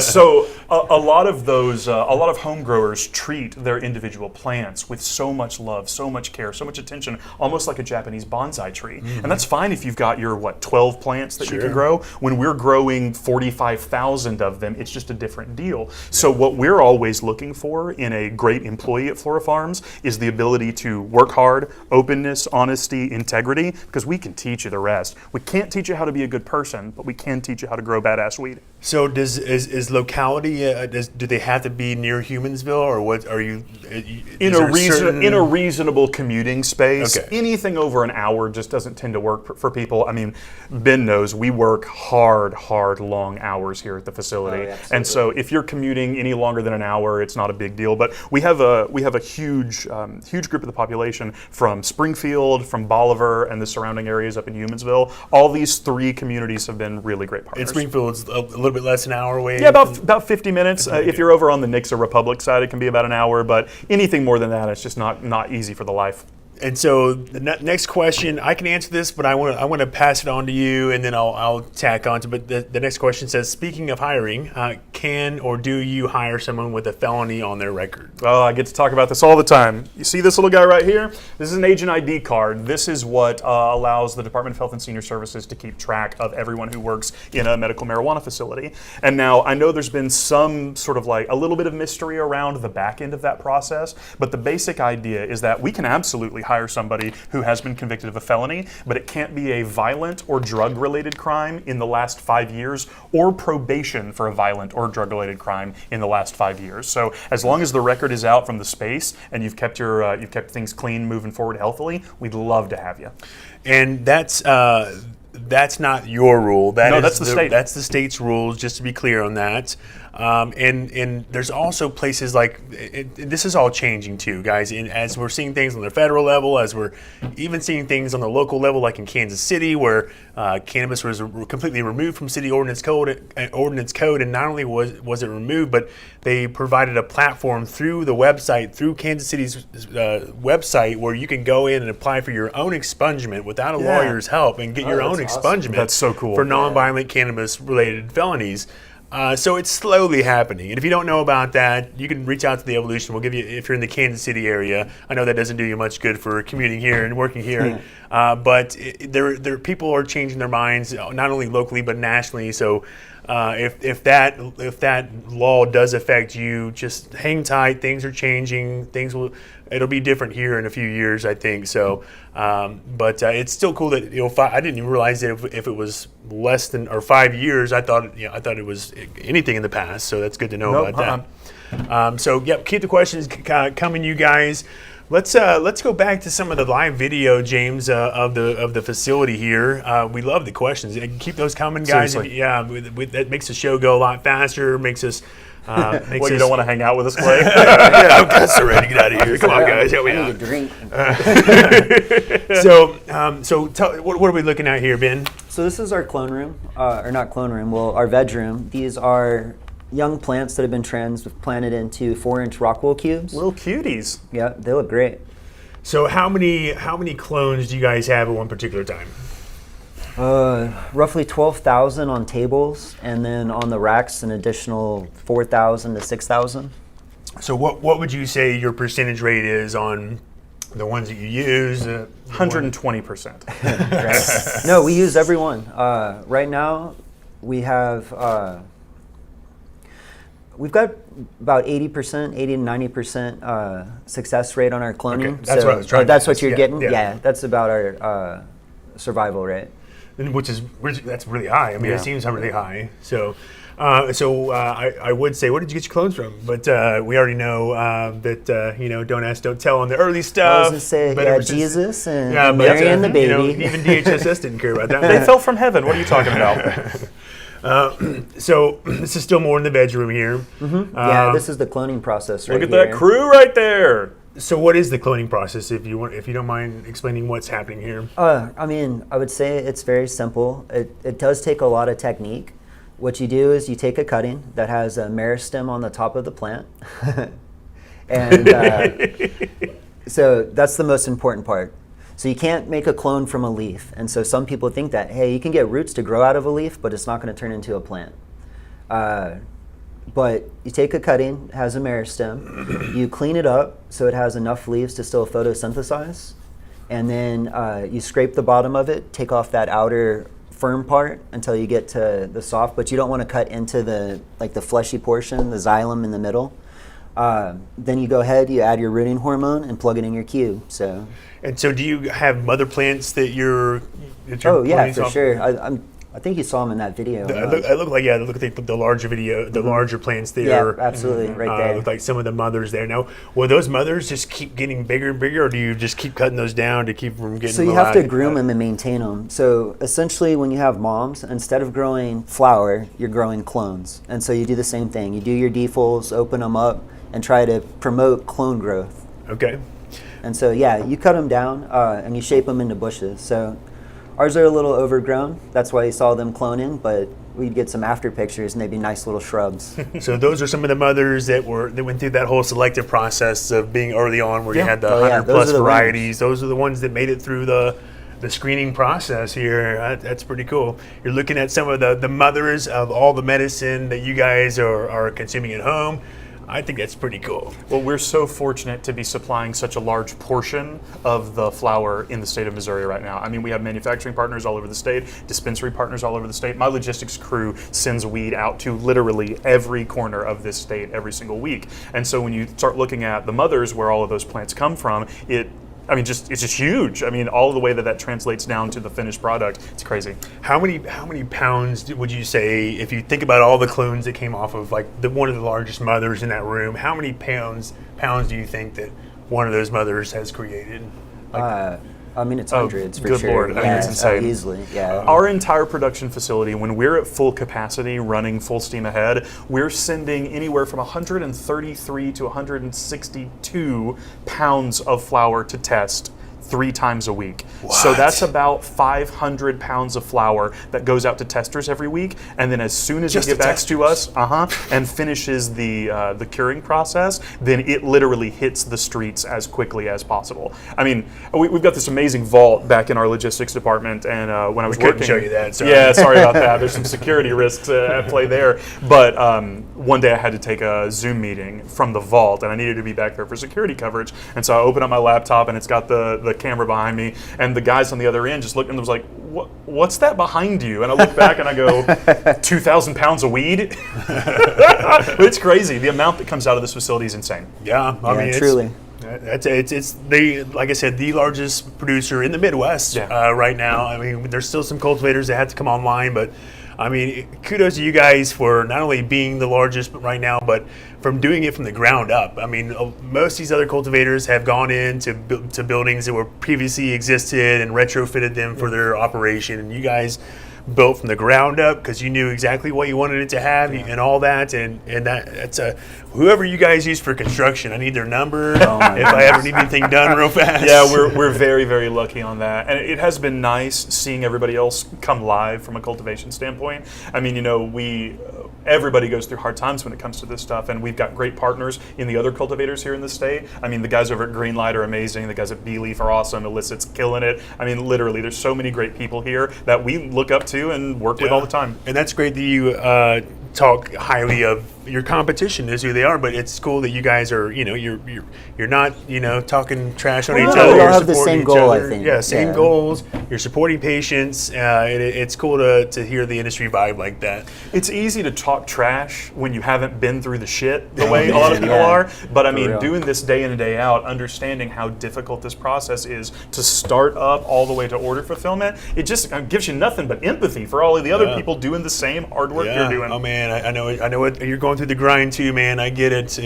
So a lot of home growers treat their individual plants with so much love, so much care, so much attention, almost like a Japanese bonsai tree. And that's fine if you've got your 12 plants that you can grow. When we're growing 45,000 of them, it's just a different deal. So what we're always looking for in a great employee at Flora Farms is the ability to work hard, openness, honesty, integrity, because we can teach you the rest. We can't teach you how to be a good person, but we can teach you how to grow badass weed. So is locality, do they have to be near Humansville, or what are you? In a reasonable commuting space. Okay. Anything over an hour just doesn't tend to work for people. I mean, Ben knows we work hard, long hours here at the facility. And so if you're commuting any longer than an hour, it's not a big deal. But we have a huge group of the population from Springfield, from Bolivar, and the surrounding areas up in Humansville. All these 3 communities have been really great partners. In Springfield, it's a little bit less than an hour away. Yeah, about 50 minutes. If you're over on the Nixa Republic side, it can be about an hour, but anything more than that, it's just not easy for the life. And so the next question, I can answer this, but I want to pass it on to you, and then I'll tack on to. But the next question says, speaking of hiring, can or do you hire someone with a felony on their record? Oh, I get to talk about this all the time. You see this little guy right here? This is an agent ID card. This is what allows the Department of Health and Senior Services to keep track of everyone who works in a medical marijuana facility. And now I know there's been some sort of like a little bit of mystery around the back end of that process, but the basic idea is that we can absolutely hire somebody who has been convicted of a felony, but it can't be a violent or drug-related crime in the last 5 years, or probation for a violent or drug-related crime in the last 5 years. So as long as the record is out from the space and you've kept things clean, moving forward healthily, we'd love to have you. And that's not your rule. That's the state. That's the state's rules. Just to be clear on that. And there's also places like this is all changing too, guys. And as we're seeing things on the federal level, as we're even seeing things on the local level, like in Kansas City, where cannabis was completely removed from city ordinance code, and not only was it removed, but they provided a platform through the website, through Kansas City's website, where you can go in and apply for your own expungement without a lawyer's help and get your own expungement. That's so cool. For nonviolent cannabis-related felonies. So it's slowly happening. And if you don't know about that, you can reach out to the Evolution. We'll give you, if you're in the Kansas City area. I know that doesn't do you much good for commuting here and working here, but there people are changing their minds, not only locally but nationally. So if that law does affect you, just hang tight. Things are changing. It'll be different here in a few years, I think. So, but it's still cool that I didn't even realize that if it was less than or 5 years, I thought it was anything in the past. So that's good to know about that. So yep, keep the questions coming, you guys. Let's go back to some of the live video, James, of the facility here. We love the questions. Keep those coming, guys. Seriously. Yeah, that makes the show go a lot faster. Makes us. You don't want to hang out with us, Clay? Yeah, I'm kind of ready to get out of here. Come on, guys, help me out. I need a drink. What are we looking at here, Ben? So this is our clone room, or not clone room, well, our veg room. These are young plants that have been transplanted into 4-inch Rockwell cubes. Little cuties. Yeah, they look great. So how many clones do you guys have at one particular time? Roughly 12,000 on tables, and then on the racks an additional 4,000 to 6,000. So what would you say your percentage rate is on the ones that you use? 120%. No, we use every one. Right now we have We've got about 80%, 80 to 90% success rate on our cloning. Okay, that's what I was trying to that's what ask. you're Yeah, getting? yeah. Yeah, that's about our survival rate. That's really high. I mean, Yeah. it seems really high. So, I would say, where did you get your clones from? But we already know that don't ask, don't tell on the early stuff. I was going to say, but yeah, ever since- Jesus and but Mary and the baby. even DHSS didn't care about that. They fell from heaven. What are you talking about? So this is still more in the bedroom here. Yeah, this is the cloning process right Look at here. that crew right there. So what is the cloning process? If you don't mind explaining what's happening here. I mean, I would say it's very simple. It does take a lot of technique. What you do is you take a cutting that has a meristem on the top of the plant. And so that's the most important part. So you can't make a clone from a leaf. And so some people think that, hey, you can get roots to grow out of a leaf, but it's not going to turn into a plant. But you take a cutting, it has a meristem, you clean it up so it has enough leaves to still photosynthesize, and then you scrape the bottom of it, take off that outer firm part until you get to the soft, but you don't want to cut into the fleshy portion, the xylem in the middle. Then you go ahead, you add your rooting hormone and plug it in your cube. And so do you have mother plants that you're Oh yeah, cloning for off? sure. I think you saw them in that video. I look like the larger video, the larger plants there. Yeah, absolutely, right there. Look like some of the mothers there. Now, will those mothers just keep getting bigger and bigger, or do you just keep cutting those down to keep them getting? So you have to groom them and maintain them. So essentially, when you have moms, instead of growing flower, you're growing clones. And so you do the same thing. You do your defolies, open them up, and try to promote clone growth. Okay. And so yeah, you cut them down and you shape them into bushes. So ours are a little overgrown. That's why you saw them cloning, but we'd get some after pictures and they'd be nice little shrubs. So those are some of the mothers that went through that whole selective process of being early on, where you had the 100 those plus are the varieties. Those are the ones that made it through the screening process here. That's pretty cool. You're looking at some of the mothers of all the medicine that you guys are consuming at home. I think that's pretty cool. Well, we're so fortunate to be supplying such a large portion of the flower in the state of Missouri right now. I mean, we have manufacturing partners all over the state, dispensary partners all over the state. My logistics crew sends weed out to literally every corner of this state every single week. And so when you start looking at the mothers where all of those plants come from, it's just huge. I mean, all of the way that translates down to the finished product, it's crazy. How many pounds would you say, if you think about all the clones that came off of one of the largest mothers in that room, how many pounds do you think that one of those mothers has created? I mean, it's hundreds for good sure. Lord. I mean, it's insane. Easily, yeah. Our entire production facility, when we're at full capacity, running full steam ahead, we're sending anywhere from 133 to 162 pounds of flour to test 3 times a week. So that's about 500 pounds of flour that goes out to testers every week, and then as soon as it gets back to us, and finishes the curing process, then it literally hits the streets as quickly as possible. I mean, we've got this amazing vault back in our logistics department, and when I was couldn't working, show you that. Sorry. Yeah, sorry about that. There's some security risks at play there. But one day I had to take a Zoom meeting from the vault, and I needed to be back there for security coverage. And so I opened up my laptop, and it's got the camera behind me, and the guys on the other end just looked and was like, "What's that behind you?" And I look back and I go, 2,000 pounds of weed? It's crazy. The amount that comes out of this facility is insane. Yeah, I mean, truly. It's like I said, the largest producer in the Midwest right now. I mean, there's still some cultivators that have to come online, but I mean, kudos to you guys for not only being the largest right now, but from doing it from the ground up. I mean, most of these other cultivators have gone into buildings that were previously existed and retrofitted them for their operation, and you guys built from the ground up because you knew exactly what you wanted it to have and all that, and that's whoever you guys use for construction, I need their number if I ever need anything done real fast. Yeah, we're very, very lucky on that, and it has been nice seeing everybody else come live from a cultivation standpoint. I mean, everybody goes through hard times when it comes to this stuff, and we've got great partners in the other cultivators here in the state. I mean, the guys over at Greenlight are amazing. The guys at Bee-Leaf are awesome. Illicit's killing it. I mean, literally, there's so many great people here that we look up to and work with all the time. And that's great that you talk highly of your competition is who they are, but it's cool that you guys are, you're not, talking trash on each other. We all You're have the supporting same each goal, I other. think. Yeah, same goals. You're supporting patients. It's cool to hear the industry vibe like that. It's easy to talk trash when you haven't been through the shit the way a lot of people are. But I mean, doing this day in and day out, understanding how difficult this process is to start up all the way to order fulfillment, it just gives you nothing but empathy for all of the other people doing the same hard work you're doing. Oh man, I know what you're going through the grind too, man. I get it.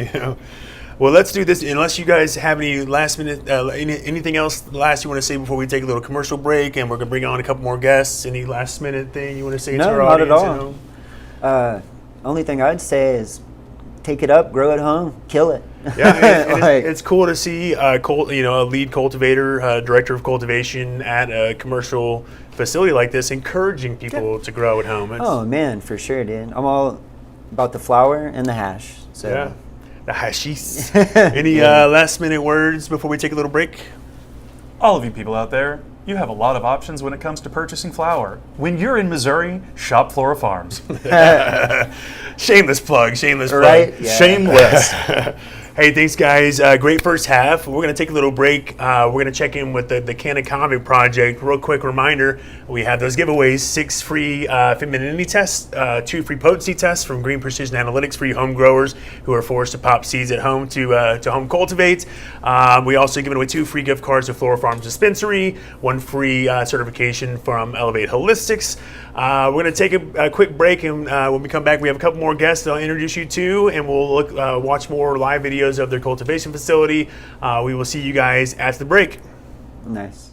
Well, let's do this. Unless you guys have any last minute, anything else last you want to say before we take a little commercial break, and we're gonna bring on a couple more guests. Any last minute thing you want to say to our not audience? at all. Only thing I'd say is take it up, grow it home, kill it. Yeah, it's cool to see a lead cultivator, director of cultivation at a commercial facility like this, encouraging people to grow at home. Oh man, for sure, dude. I'm all about the flower and the hash. So. Yeah, the hashish. Any last minute words before we take a little break? All of you people out there, you have a lot of options when it comes to purchasing flower. When you're in Missouri, shop Flora Farms. Shameless plug. Right? Yeah. Shameless. Hey, thanks, guys. Great first half. We're going to take a little break. We're going to check in with the Can of Convict Project. Real quick reminder, we have those giveaways, 6 free femininity tests, 2 free potency tests from Green Precision Analytics for you home growers who are forced to pop seeds at home to home cultivate. We also give away 2 free gift cards to Flora Farms Dispensary, 1 free certification from Elevate Holistics. We're going to take a quick break, and when we come back, we have a couple more guests that I'll introduce you to, and we'll watch more live videos of their cultivation facility. We will see you guys after the break. Nice.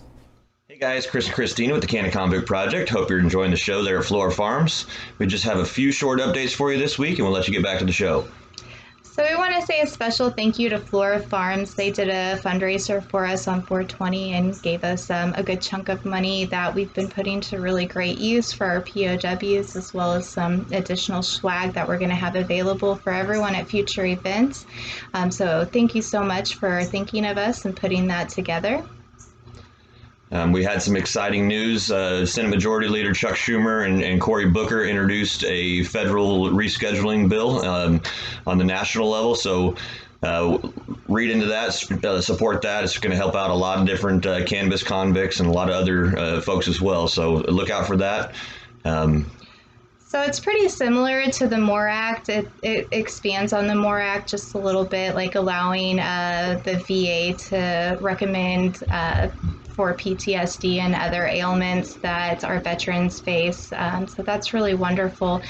Hey guys, Chris and Christina with the Can of Convict Project. Hope you're enjoying the show there at Flora Farms. We just have a few short updates for you this week, and we'll let you get back to the show. So we want to say a special thank you to Flora Farms. They did a fundraiser for us on 420 and gave us a good chunk of money that we've been putting to really great use for our POWs, as well as some additional swag that we're going to have available for everyone at future events. So thank you so much for thinking of us and putting that together. We had some exciting news. Senate Majority Leader Chuck Schumer and Cory Booker introduced a federal rescheduling bill on the national level. So read into that, support that. It's going to help out a lot of different cannabis convicts and a lot of other folks as well. So look out for that. So it's pretty similar to the MORE Act. It expands on the MORE Act just a little bit, like allowing the VA to recommend for PTSD and other ailments that our veterans face. So that's really wonderful.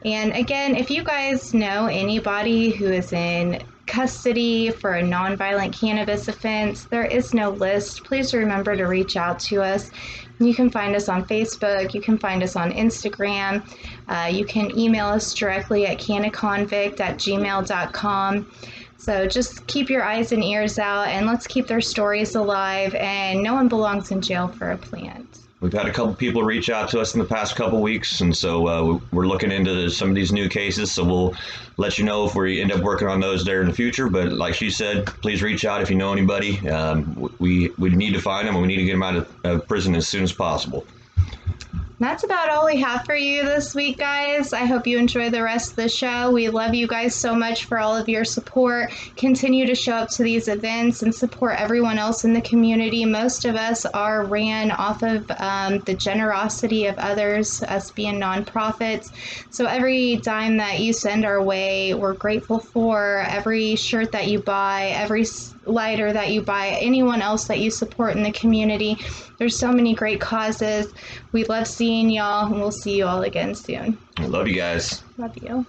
And again, if you guys know anybody who is in custody for a nonviolent cannabis offense, there is no list. Please remember to reach out to us. You can find us on Facebook. You can find us on Instagram. You can email us directly at canaconvict@gmail.com. So just keep your eyes and ears out, and let's keep their stories alive. And no one belongs in jail for a plant. We've had a couple people reach out to us in the past couple weeks, and so we're looking into some of these new cases. So we'll let you know if we end up working on those there in the future. But like she said, please reach out if you know anybody. We need to find them, and we need to get them out of prison as soon as possible. That's about all we have for you this week, guys. I hope you enjoy the rest of the show. We love you guys so much for all of your support. Continue to show up to these events and support everyone else in the community. Most of us are ran off of the generosity of others, us being nonprofits. So every dime that you send our way, we're grateful for. Every shirt that you buy, every lighter that you buy, anyone else that you support in the community. There's so many great causes. We love seeing y'all, and we'll see you all again soon. I love you guys. Love you.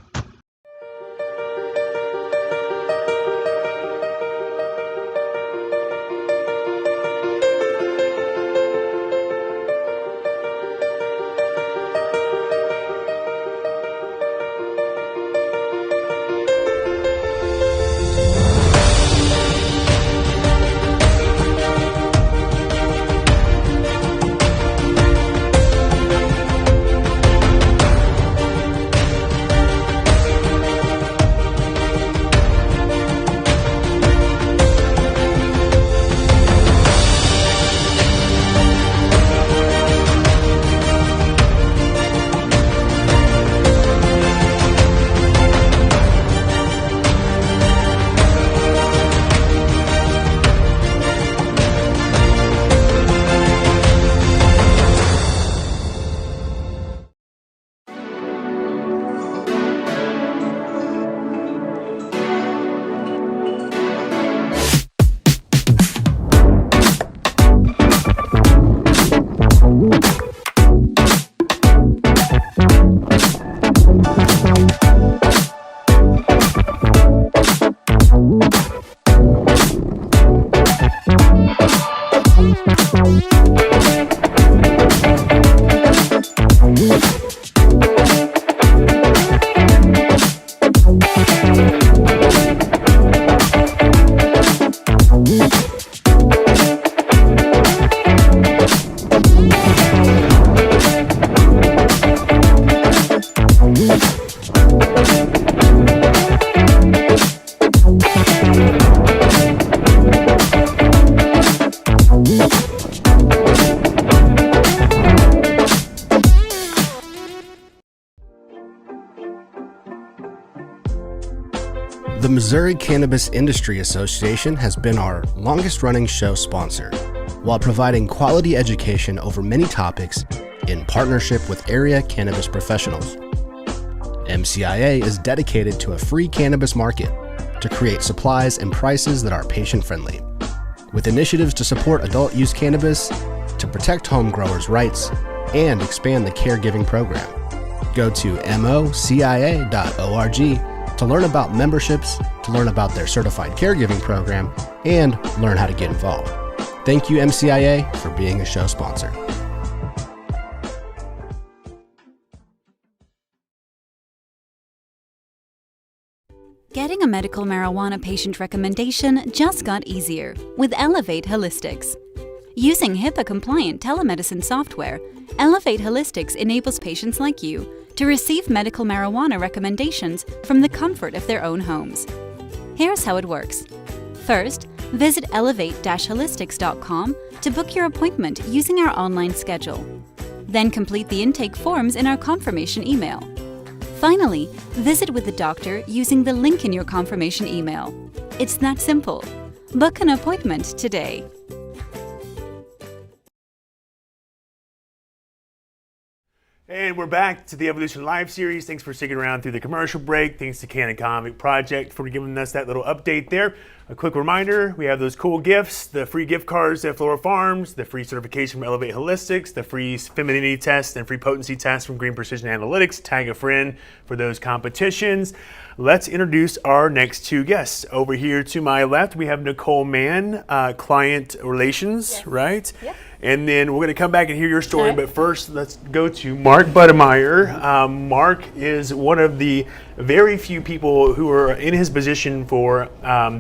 Missouri Cannabis Industry Association has been our longest-running show sponsor, while providing quality education over many topics in partnership with area cannabis professionals. MCIA is dedicated to a free cannabis market to create supplies and prices that are patient-friendly, with initiatives to support adult-use cannabis, to protect home growers' rights, and expand the caregiving program. Go to mocia.org to learn about memberships, to learn about their certified caregiving program, and learn how to get involved. Thank you, MCIA, for being a show sponsor. Getting a medical marijuana patient recommendation just got easier with Elevate Holistics. Using HIPAA-compliant telemedicine software, Elevate Holistics enables patients like you to receive medical marijuana recommendations from the comfort of their own homes. Here's how it works. First, visit elevate-holistics.com to book your appointment using our online schedule. Then complete the intake forms in our confirmation email. Finally, visit with the doctor using the link in your confirmation email. It's that simple. Book an appointment today. And we're back to the Evolution Live series. Thanks for sticking around through the commercial break. Thanks to Can Economic Project for giving us that little update there. A quick reminder, we have those cool gifts, the free gift cards at Flora Farms, the free certification from Elevate Holistics, the free femininity test and free potency test from Green Precision Analytics. Tag a friend for those competitions. Let's introduce our next two guests. Over here to my left, we have Nikohle Mann, client relations, yes. Right? Yep. And then we're going to come back and hear your story. Okay. But first, let's go to Mark Buddemeyer. Mark is one of the very few people who are in his position for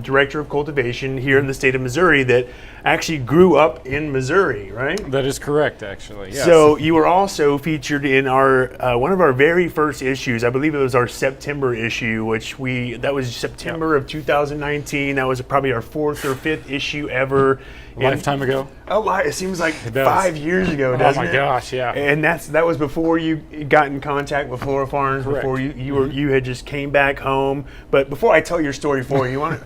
Director of Cultivation here in the state of Missouri that actually grew up in Missouri, right? That is correct, actually. Yes. So you were also featured in our one of our very first issues. I believe it was our September issue, that was September of 2019. That was probably our fourth or fifth issue ever. Lifetime ago. Oh, it seems like 5 years ago, doesn't it? Oh my gosh, yeah. And that was before you got in contact with Flora Farms. Correct. Before you had just came back home. But before I tell your story for you, why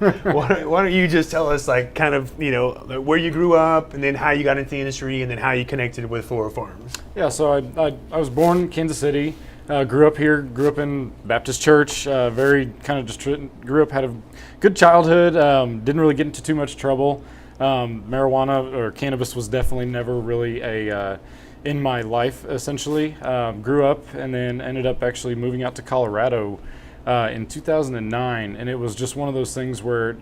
don't you just tell us kind of where you grew up and then how you got into the industry and then how you connected with Flora Farms. Yeah, so I was born in Kansas City. Grew up here. Grew up in Baptist church. Very kind of just grew up. Had a good childhood. Didn't really get into too much trouble. Marijuana or cannabis was definitely never really in my life, essentially. Grew up and then ended up actually moving out to Colorado in 2009, and it was just one of those things where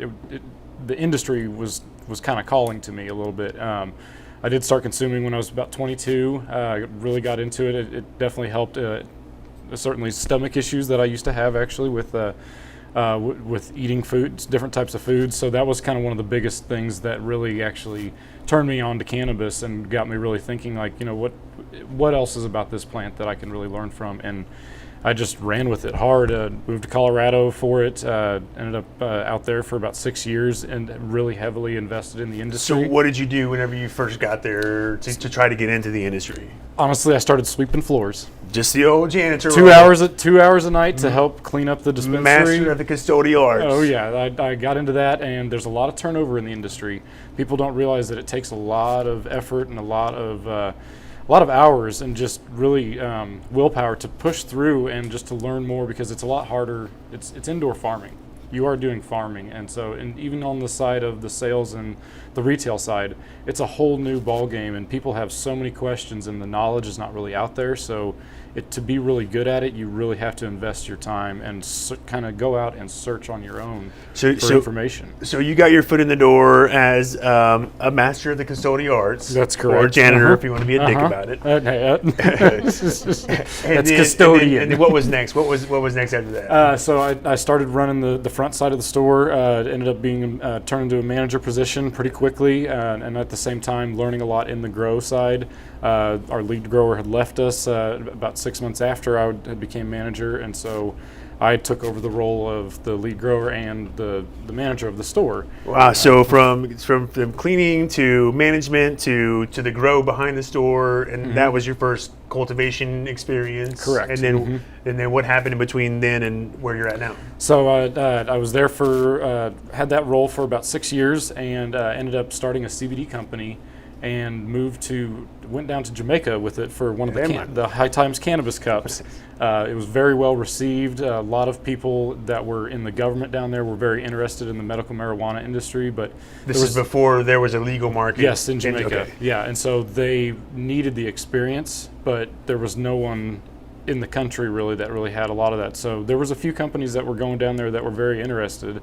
the industry was kind of calling to me a little bit. I did start consuming when I was about 22. Really got into it. It definitely helped. Certainly stomach issues that I used to have actually with eating foods, different types of foods. So that was kind of one of the biggest things that really actually turned me on to cannabis and got me really thinking what else is about this plant that I can really learn from. And I just ran with it hard. Moved to Colorado for it. Ended up out there for about 6 years and really heavily invested in the industry. So what did you do whenever you first got there to try to get into the industry? Honestly, I started sweeping floors. Just the old janitor. 2 hours a night to help clean up the dispensary. Master of the custodial arts. Oh yeah, I got into that, and there's a lot of turnover in the industry. People don't realize that it takes a lot of effort and a lot of hours and just really willpower to push through and just to learn more, because it's a lot harder. It's indoor farming. You are doing farming, and even on the side of the sales and the retail side, it's a whole new ball game, and people have so many questions, and the knowledge is not really out there. So to be really good at it, you really have to invest your time and kind of go out and search on your own for information. So you got your foot in the door as a master of the custodial arts. That's correct. Or janitor, if you want to be a dick about it. That's custodian. And then what was next? What was next after that? So I started running the front side of the store. Ended up being turned into a manager position pretty quickly, and at the same time learning a lot in the grow side. Our lead grower had left us about 6 months after I had became manager, and so I took over the role of the lead grower and the manager of the store. Wow. So from cleaning to management to the grow behind the store, and that was your first cultivation experience. Correct. And then what happened in between then and where you're at now? So I was there for had that role for about 6 years, and ended up starting a CBD company, and went down to Jamaica with it for one of the High Times Cannabis Cups. It was very well received. A lot of people that were in the government down there were very interested in the medical marijuana industry, but This is before there was a legal market. yes, in Jamaica. Okay. Yeah, and so they needed the experience, but there was no one in the country really that really had a lot of that. So there was a few companies that were going down there that were very interested.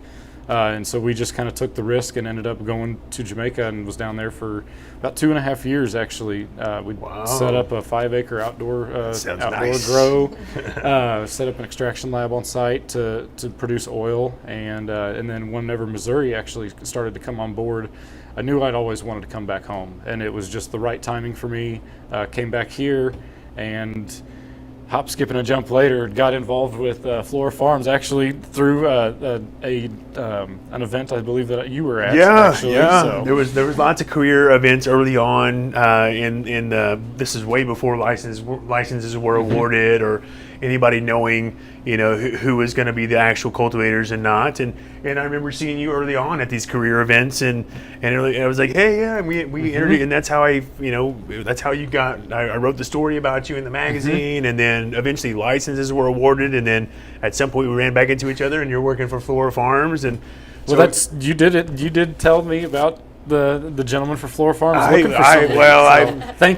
And so we just kind of took the risk and ended up going to Jamaica, and was down there for about 2.5 years actually. We set up a 5-acre outdoor nice. grow, set up an extraction lab on site to produce oil, and then whenever Missouri actually started to come on board, I knew I'd always wanted to come back home, and it was just the right timing for me. Came back here, and hop, skip, and a jump later, got involved with Flora Farms actually through an event I believe that you were at. Yeah, actually, yeah. So. There was lots of career events early on. This is way before licenses were awarded, or anybody knowing, who was going to be the actual cultivators and not. And I remember seeing you early on at these career events, and I was like, hey, yeah, we interviewed, and that's how that's how you got. I wrote the story about you in the magazine, and then eventually licenses were awarded, and then at some point we ran back into each other, and you're working for Flora Farms, and well, you did tell me about the gentleman for Flora Farms thank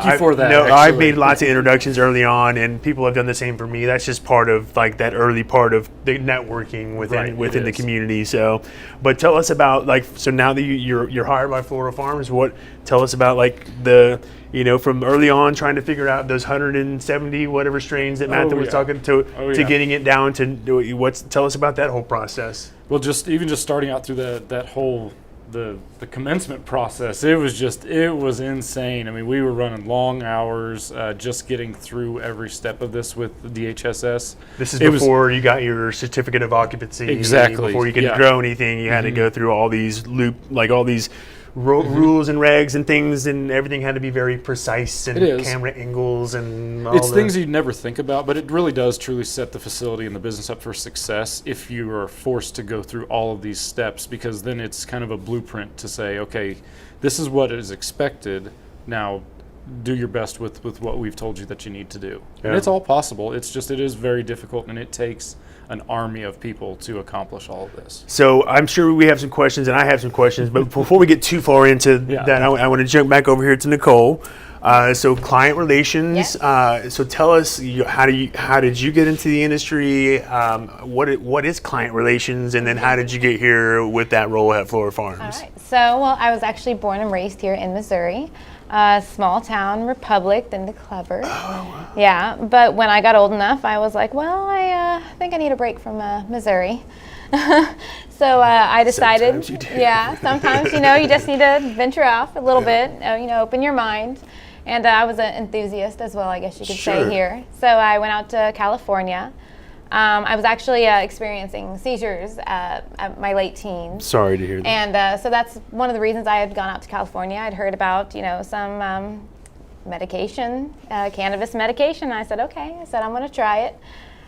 you for that. No, actually. I've made lots of introductions early on, and people have done the same for me. That's just part of that early part of the networking within the community. So, but tell us about so now that you're hired by Flora Farms, tell us about from early on trying to figure out those 170 whatever strains that Matthan was talking to getting it down to tell us about that whole process. Well, just starting out through that whole the commencement process, it was insane. I mean, we were running long hours, just getting through every step of this with the DHSS. This is before you got your certificate of occupancy. Exactly. Before you could grow anything, you had to go through all these rules and regs and things, and everything had to be very precise, and camera angles and all it's things you'd never think about, but it really does truly set the facility and the business up for success if you are forced to go through all of these steps, because then it's kind of a blueprint to say, okay, this is what is expected, now do your best with what we've told you that you need to do. And it's all possible. It's just, it is very difficult, and it takes an army of people to accomplish all of this. So I'm sure we have some questions, and I have some questions, but before we get too far into that, I want to jump back over here to Nikohle. So client relations. So tell us, how did you get into the industry? What is client relations, and then how did you get here with that role at Flora Farms? All right. So, I was actually born and raised here in Missouri. Small town republic, then the clever. Oh. Yeah, but when I got old enough, I was like, well, I think I need a break from Missouri. So I decided, Sometimes you do. Sometimes you just need to venture off a little bit, open your mind. And I was an enthusiast as well, I guess you could say here. So I went out to California. I was actually experiencing seizures at my late teens. Sorry to hear that. And so that's one of the reasons I had gone out to California. I'd heard about, some medication, cannabis medication. I said, okay. I said, I'm going to try it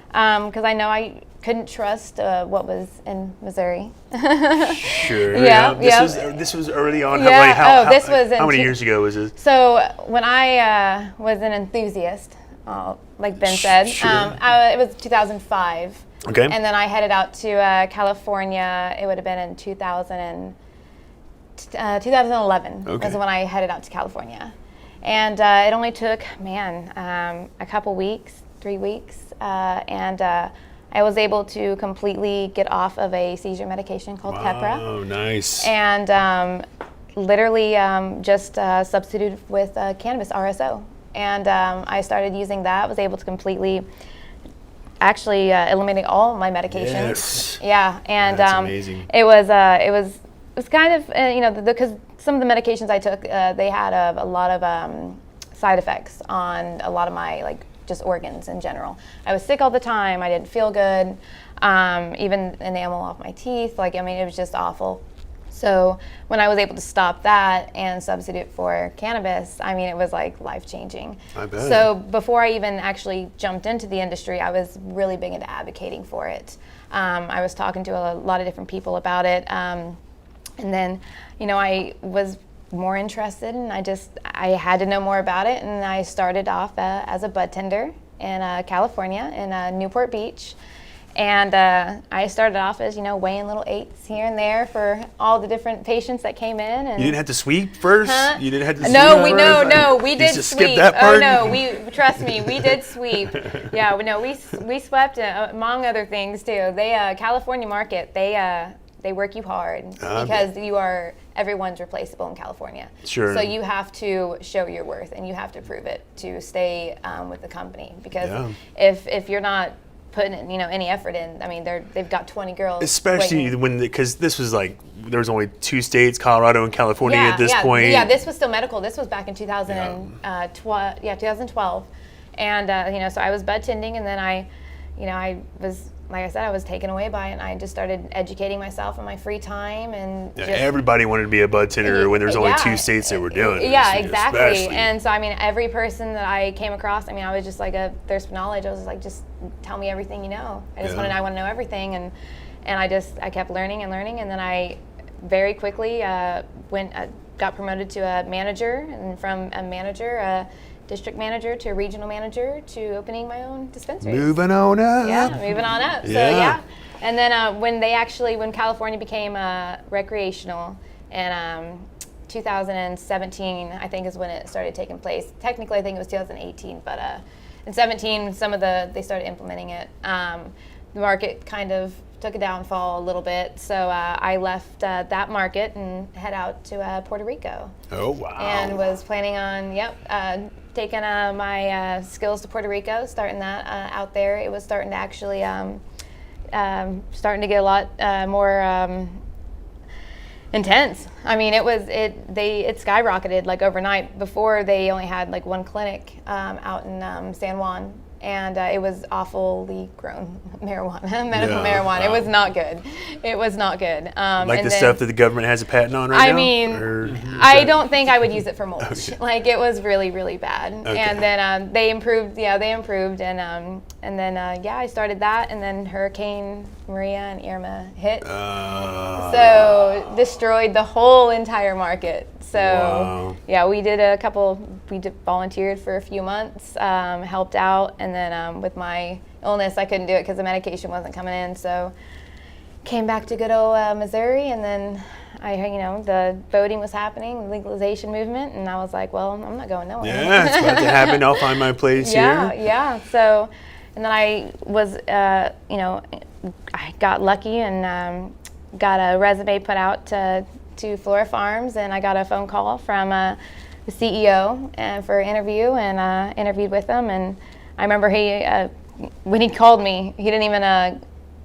because I know I couldn't trust what was in Missouri. Sure. Yeah. This was early on. Yeah. How many years ago was this? So when I was an enthusiast, like Ben said, it was 2005. Okay. And then I headed out to California. It would have been in 2011 was when I headed out to California. And it only took, a couple weeks, 3 weeks. And I was able to completely get off of a seizure medication called Keppra. Oh, nice. And literally just substituted with cannabis RSO. And I started using that. Was able to completely eliminate all my medications. Yes. Yeah, and that's amazing. It was kind of because some of the medications I took they had a lot of side effects on a lot of my just organs in general. I was sick all the time. I didn't feel good. Even enamel off my teeth. Like, I mean, it was just awful. So when I was able to stop that and substitute for cannabis, I mean, it was like life-changing. I bet. So before I even actually jumped into the industry, I was really big into advocating for it. I was talking to a lot of different people about it. And then, you know, I was more interested, and I had to know more about it, and I started off as a bud tender in California, in Newport Beach. And I started off as, you know, weighing little 8s here and there for all the different patients that came in. And You didn't have to sweep first? Huh? You didn't have to sweep No, first? we You did just sweep. skip that part? Oh no, trust me, we did sweep. Yeah, no, we swept among other things too. They California market, they work you hard because everyone's replaceable in California. Sure. So you have to show your worth, and you have to prove it to stay with the company, because if you're not putting, you know, any effort in, I mean, they've got 20 girls. Especially because this was like, there was only 2 states, Colorado and California at this point. Yeah, this was still medical. This was back in 2012. And, you know, so I was bud tending, and then I was, like I said, I was taken away by it, and I just started educating myself in my free time. And everybody wanted to be a bud tender when there's only 2 states that were doing it. Yeah, exactly. Especially. And so, I mean, every person that I came across, I mean, I was just like a thirst for knowledge. I was just like, just tell me everything you know. I want to know everything. And I kept learning and learning. And then I very quickly got promoted to a manager, and from a manager, district manager to regional manager to opening my own dispensary. Moving on up. Yeah, moving on up. So yeah. And then when California became recreational in 2017, I think is when it started taking place. Technically, I think it was 2018, but in 17, they started implementing it. The market kind of took a downfall a little bit, so I left that market and head out to Puerto Rico. Oh wow! And was planning on taking my skills to Puerto Rico, starting that out there. It was starting to actually starting to get a lot more intense. I mean, it skyrocketed like overnight. Before, they only had like 1 clinic out in San Juan. And it was awfully grown marijuana, medical marijuana. Wow. It was not good. It was not good. Like the stuff that the government has a patent on right now? I mean, I don't think I would use it for mulch. Okay. Like, it was really, really bad. Okay. And then they improved. Yeah, they improved. And then I started that. And then Hurricane Maria and Irma hit. So destroyed the whole entire market. So we volunteered for a few months, helped out, and then with my illness, I couldn't do it because the medication wasn't coming in. So came back to good old Missouri, and then the voting was happening, the legalization movement, and I was like, well, I'm not going nowhere. Yeah, it's about to happen. I'll find my place here. Yeah. So, and then I was, I got lucky and got a resume put out to Flora Farms, and I got a phone call from the CEO for an interview, and interviewed with him. And I remember when he called me, he didn't even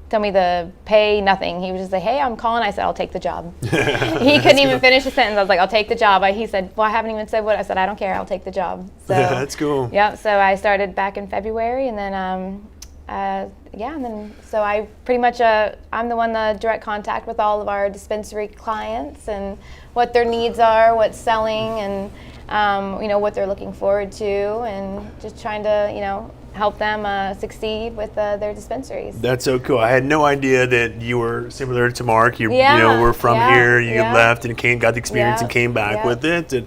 tell me the pay, nothing. He was just like, hey, I'm calling. I said, I'll take the job. He couldn't even finish the sentence. I was like, I'll take the job. He said, well, I haven't even said what. I said, I don't care. I'll take the job. So, yeah, that's cool. Yeah, so I started back in February, and then so I pretty much, I'm the one, the direct contact with all of our dispensary clients and what their needs are, what's selling, and what they're looking forward to, and just trying to, help them succeed with their dispensaries. That's so cool. I had no idea that you were similar to Mark. You were from here. You left and got the experience and came back with it. And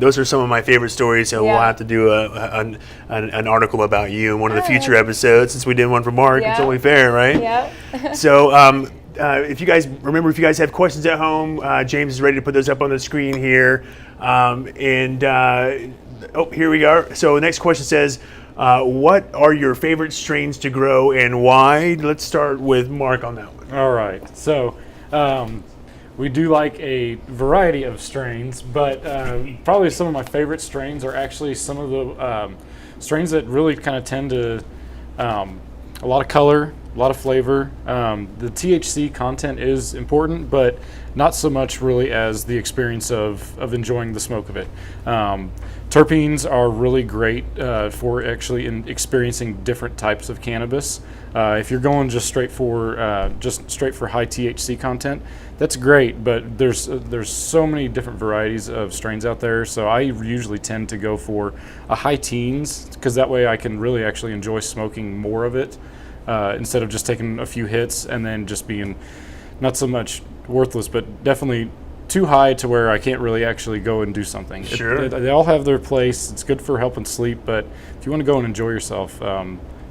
those are some of my favorite stories. So we'll have to do an article about you in one of the future episodes, since we did one for Mark. It's only fair, right? Yeah. So if you guys have questions at home, James is ready to put those up on the screen here. Here we are. So the next question says, what are your favorite strains to grow and why? Let's start with Mark on that one. All right. So we do like a variety of strains, but probably some of my favorite strains are actually some of the strains that really kind of tend to a lot of color, a lot of flavor. The THC content is important, but not so much really as the experience of enjoying the smoke of it. Terpenes are really great for actually experiencing different types of cannabis. If you're going just straight for high THC content, that's great, but there's so many different varieties of strains out there. So I usually tend to go for a high teens, because that way I can really actually enjoy smoking more of it instead of just taking a few hits and then just being not so much worthless, but definitely too high to where I can't really actually go and do something. Sure. They all have their place. It's good for helping sleep, but if you want to go and enjoy yourself,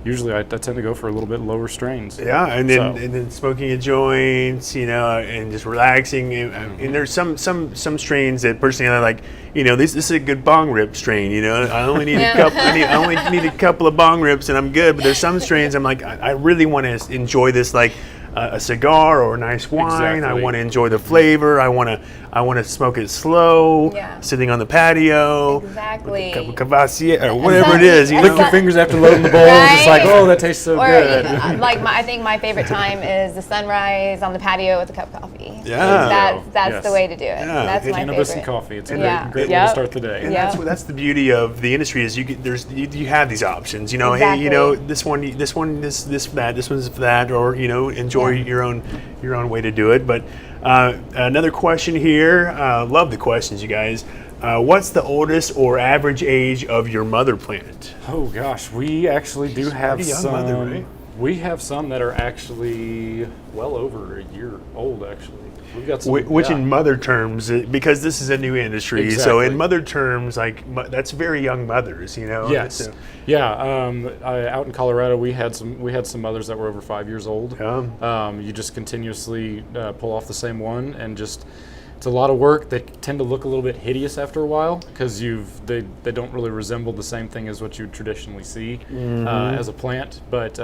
usually I tend to go for a little bit lower strains. Yeah, and then smoking a joint, and just relaxing. And there's some strains that personally I like. This is a good bong rip strain. I only need a couple. I only need a couple of bong rips and I'm good. But there's some strains I'm like, I really want to enjoy this like a cigar or a nice wine. Exactly. I want to enjoy the flavor. I want to smoke it slow, sitting on the patio. Exactly. With a cup of Cavassier or whatever it is. Lick your fingers after loading the bowl. Just like, oh, that tastes so good. I think my favorite time is the sunrise on the patio with a cup of coffee. Yeah. That's the way to do it. Yeah. That's my Cannabis favorite. and coffee. It's a Yeah. great way to start the day. And that's the beauty of the industry is you have these options. Hey, Exactly. this one's that, or enjoy your own way to do it. But another question here. Love the questions, you guys. What's the oldest or average age of your mother plant? Oh gosh, we actually do have pretty young some. mother, right? We have some that are actually well over a year old. Actually, we've got some. Which in mother terms, because this is a new industry, so Exactly. in mother terms, like that's very young mothers, Yes. So, Out in Colorado, we had some mothers that were over 5 years old. You just continuously pull off the same one, and it's a lot of work. They tend to look a little bit hideous after a while because they don't really resemble the same thing as what you traditionally see as a plant, but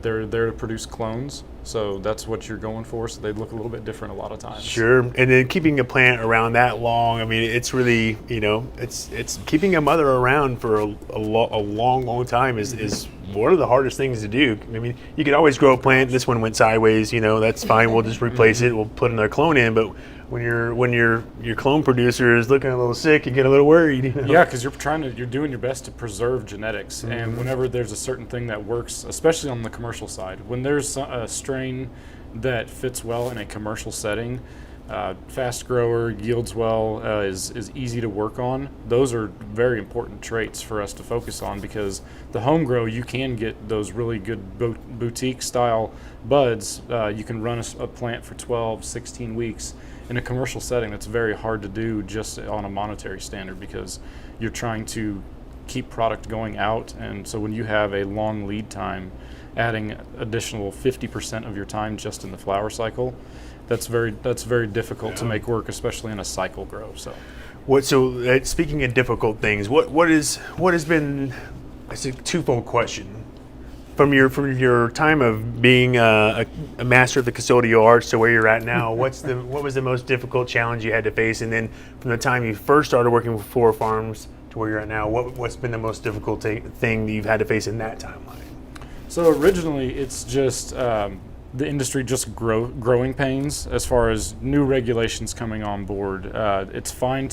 they're there to produce clones. So that's what you're going for. So they look a little bit different a lot of times. Sure, and then keeping a plant around that long, I mean, it's really, it's keeping a mother around for a long time is one of the hardest things to do. I mean, you could always grow a plant. This one went sideways, that's fine. We'll just replace it. We'll put another clone in. But when your clone producer is looking a little sick, you get a little worried. Yeah, because you're doing your best to preserve genetics, and whenever there's a certain thing that works, especially on the commercial side, when there's a strain that fits well in a commercial setting, fast grower, yields well, is easy to work on. Those are very important traits for us to focus on, because the home grow, you can get those really good boutique style buds. You can run a plant for 12, 16 weeks. In a commercial setting, that's very hard to do just on a monetary standard, because you're trying to keep product going out, and so when you have a long lead time, adding additional 50% of your time just in the flower cycle, that's very difficult to make work, especially in a cycle grow. So speaking of difficult things, what has been? It's a twofold question. From your time of being a master of the custodial arts to where you're at now, what was the most difficult challenge you had to face? And then from the time you first started working with Flora Farms to where you're at now, what's been the most difficult thing that you've had to face in that timeline? So originally, it's just the industry just growing pains as far as new regulations coming on board. It's fine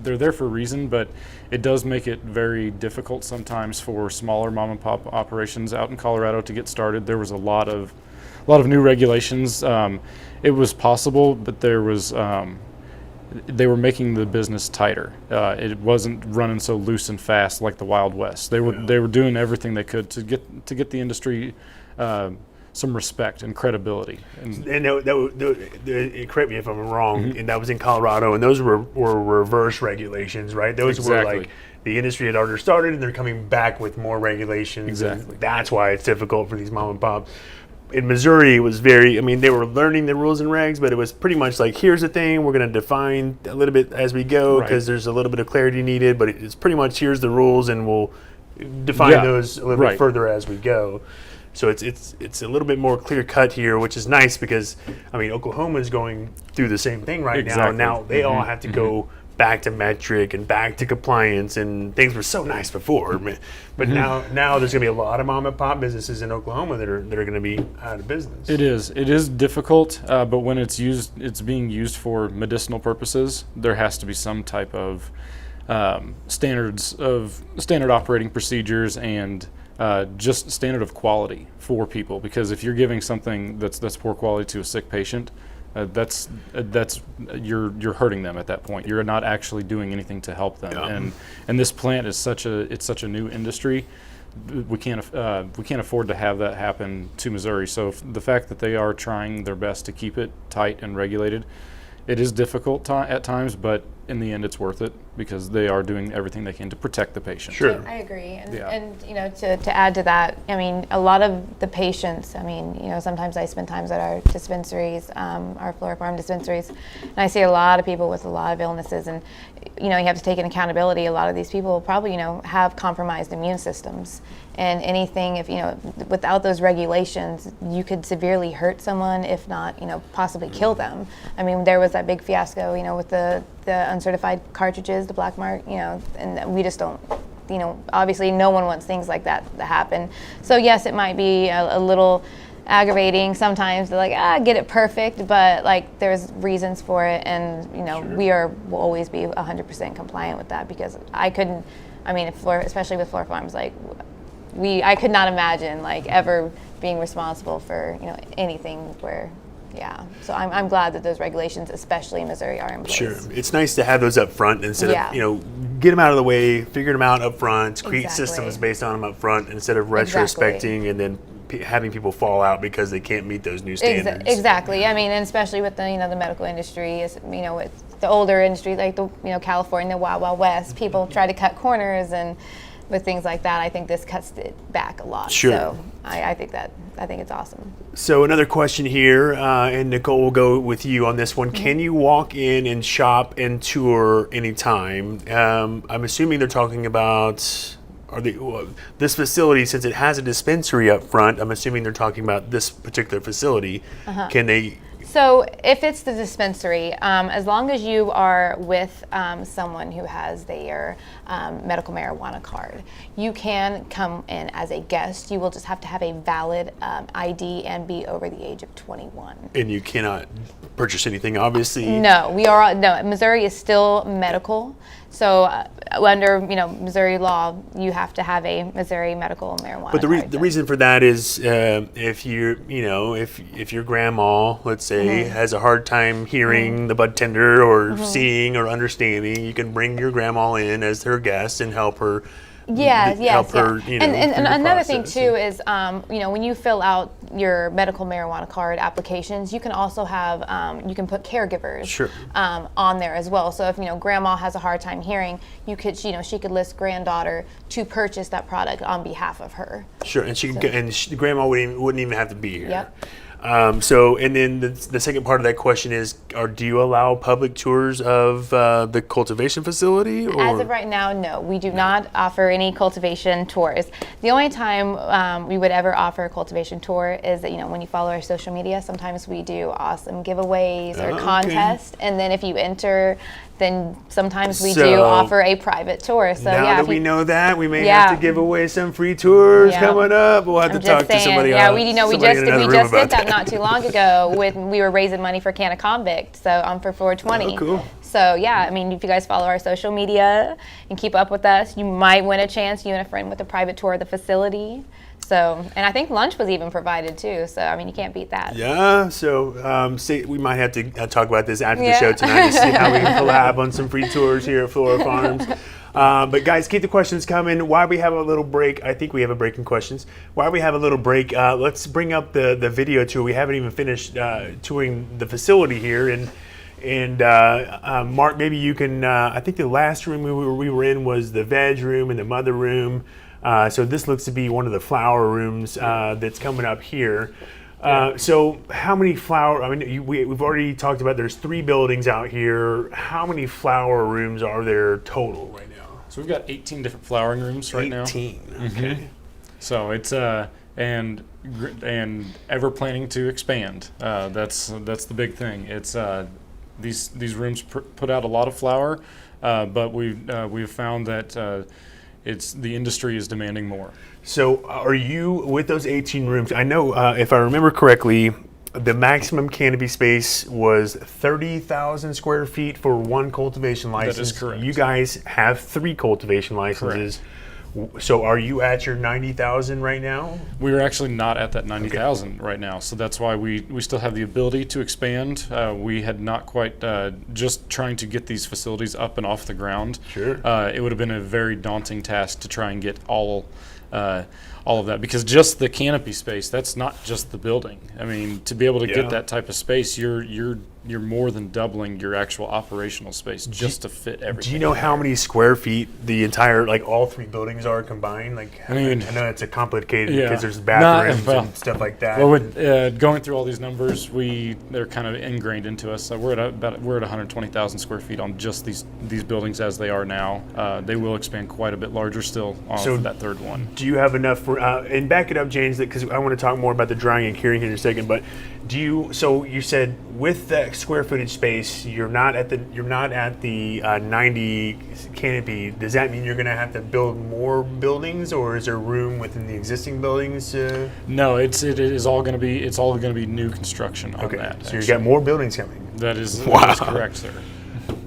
they're there for a reason, but it does make it very difficult sometimes for smaller mom and pop operations out in Colorado to get started. There was a lot of new regulations. It was possible, but there was they were making the business tighter. It wasn't running so loose and fast like the Wild West. They were doing everything they could to get the industry some respect and credibility. And correct me if I'm wrong, and that was in Colorado, and those were reverse regulations, right? Those were like the industry had already started, and they're coming back with more regulations. Exactly. That's why it's difficult for these mom and pops. In Missouri, it was they were learning the rules and regs, but it was pretty much like, here's the thing, we're going to define a little bit as we go, because there's a little bit of clarity needed, but it's pretty much, here's the rules, and we'll define those a little bit further as we go. So it's a little bit more clear cut here, which is nice, because Oklahoma is going through the same thing right now. And now they all have to go back to metric and back to compliance, and things were so nice before. But now there's going to be a lot of mom and pop businesses in Oklahoma that are going to be out of business. It is difficult, but when it's being used for medicinal purposes, there has to be some type of standard operating procedures and just standard of quality for people. Because if you're giving something that's poor quality to a sick patient, that's you're hurting them at that point. You're not actually doing anything to help them. Yeah. And this plant is such a new industry. We can't afford to have that happen to Missouri. So the fact that they are trying their best to keep it tight and regulated, it is difficult at times, but in the end, it's worth it because they are doing everything they can to protect the patient. Sure. I agree. And you know, to add to that, I mean, a lot of the patients, I mean, you know, sometimes I spend times at our dispensaries, our Flora Farm dispensaries, and I see a lot of people with a lot of illnesses, and, you know, you have to take an accountability. A lot of these people probably, you know, have compromised immune systems, and anything, if, you know, without those regulations, you could severely hurt someone, if not, you know, possibly kill them. I mean, there was that big fiasco, you know, with the uncertified cartridges, the black mark, you know, and we just don't, you know, obviously no one wants things like that to happen. So yes, it might be a little aggravating sometimes to get it perfect, but like there's reasons for it, and you know, will always be 100% compliant with that, because especially with Flora Farms, like I could not imagine like ever being responsible for, you know, anything where. Yeah, so I'm glad that those regulations, especially in Missouri, are in place. Sure, it's nice to have those up front instead of, you know, get them out of the way, figure them out up front, create systems based on them up front instead of retrospecting and then having people fall out because they can't meet those new standards. Exactly. I mean, and especially with the, you know, the medical industry, is, you know, with the older industry like the, you know, California, the Wild Wild West, people try to cut corners, and with things like that, I think this cuts it back a lot. Sure. So I think it's awesome. So another question here, and Nikohle, will go with you on this one. Mm-hmm. Can you walk in and shop and tour anytime? I'm assuming they're talking about this facility, since it has a dispensary up front. I'm assuming they're talking about this particular facility. Uh-huh. Can they? So if it's the dispensary, as long as you are with someone who has their medical marijuana card, you can come in as a guest. You will just have to have a valid ID and be over the age of 21. And you cannot purchase anything, obviously? No, Missouri is still medical. So under, you know, Missouri law, you have to have a Missouri medical marijuana But card. the reason for that is if you're, you know, if your grandma, let's say, has a hard time hearing the bud tender or seeing or understanding, you can bring your grandma in as her guest and help her. Help her, you know, and another thing too is, you know, when you fill out your medical marijuana card applications, you can also have, you can put caregivers on there as well. So if, you know, grandma has a hard time hearing, you could, you know, she could list granddaughter to purchase that product on behalf of her. Sure, and grandma wouldn't even have to be here. Yep. So, and then the second part of that question is, do you allow public tours of the cultivation facility? Or? As of right now, no. We do not offer any cultivation tours. The only time we would ever offer a cultivation tour is that, you know, when you follow our social media, sometimes we do awesome giveaways or contests, and then if you enter, then sometimes we do offer a private tour. So now that we know that, we may have to give away some free tours coming up. We'll have to talk to somebody else. Yeah, we just did that not too long ago when we were raising money for Can of Convict, so for 420. Oh, cool. So yeah, I mean, if you guys follow our social media and keep up with us, you might win a chance, you and a friend, with a private tour of the facility. So, and I think lunch was even provided too. So, I mean, you can't beat that. Yeah. So, we might have to talk about this after the show tonight to see how we can collab on some free tours here at Flora Farms. But guys, keep the questions coming. While we have a little break, I think we have a break in questions. While we have a little break, let's bring up the video tour. We haven't even finished touring the facility here, and Mark, maybe you can. I think the last room we were in was the veg room and the mother room. So this looks to be one of the flower rooms that's coming up here. So how many flower, I mean, we've already talked about there's 3 buildings out here. How many flower rooms are there total right now? So we've got 18 different flowering rooms right now. 18, okay. Mm-hmm. So it's, and ever planning to expand. That's the big thing. It's these rooms put out a lot of flower, but we've found that the industry is demanding more. So are you, with those 18 rooms, I know if I remember correctly, the maximum canopy space was 30,000 square feet for one cultivation license. That is correct. You guys have 3 cultivation licenses. So are you at your 90,000 right now? We're actually not at that 90,000 right now, so that's why we still have the ability to expand. We had not quite, just trying to get these facilities up and off the ground. Sure. It would have been a very daunting task to try and get all of that, because just the canopy space, that's not just the building. I mean, to be able to get that type of space, you're more than doubling your actual operational space just to fit everything. Do you know how many square feet the entire, like all 3 buildings are combined? Like, I know it's a complicated because there's bathrooms and stuff like that. Well, with going through all these numbers, they're kind of ingrained into us. So we're at 120,000 square feet on just these buildings as they are now. They will expand quite a bit larger still for that third one. Do you have enough for, and back it up, James, because I want to talk more about the drying and curing here in a second, but so you said with the square footage space, you're not at the 90 canopy. Does that mean you're going to have to build more buildings, or is there room within the existing buildings? No, it is all going to be new construction on that. So you've got more buildings coming. That is correct, sir.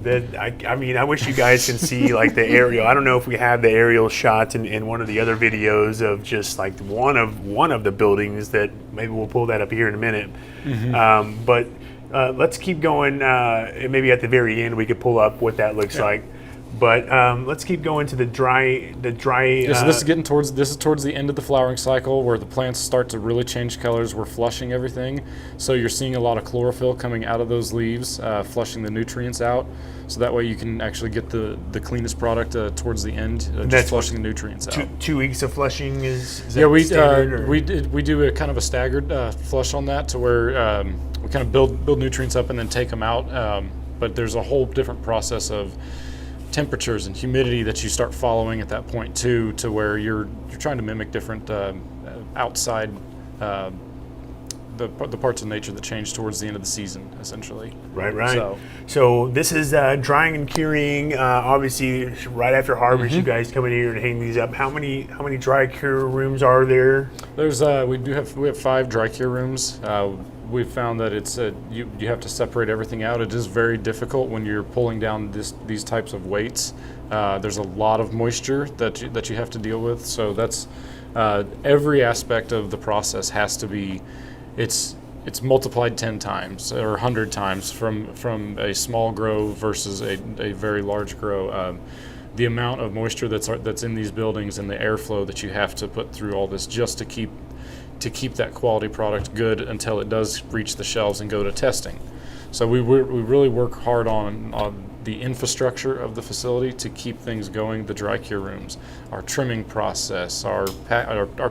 I wish you guys can see like the aerial. I don't know if we have the aerial shots in one of the other videos of just like one of the buildings. That maybe we'll pull that up here in a minute. Mm-hmm. But let's keep going. Maybe at the very end we could pull up what that looks like. But let's keep going to the dry. So this is towards the end of the flowering cycle, where the plants start to really change colors. We're flushing everything, so you're seeing a lot of chlorophyll coming out of those leaves, flushing the nutrients out. So that way you can actually get the cleanest product towards the end, just flushing the nutrients out. 2 weeks of flushing is that we do a kind of a staggered flush on that, to where we kind of build nutrients up and then take them out. But there's a whole different process of temperatures and humidity that you start following at that point too, to where you're trying to mimic different outside the parts of nature that change towards the end of the season, essentially. Right. So this is drying and curing. Obviously, right after harvest, you guys come in here and hang these up. How many dry cure rooms are there? There's we have 5 dry cure rooms. We've found that it's you have to separate everything out. It is very difficult when you're pulling down these types of weights. There's a lot of moisture that you have to deal with. So that's every aspect of the process has to be. It's multiplied 10 times or 100 times from a small grow versus a very large grow. The amount of moisture that's in these buildings and the airflow that you have to put through all this just to keep that quality product good until it does reach the shelves and go to testing. So we really work hard on the infrastructure of the facility to keep things going. The dry cure rooms, our trimming process, our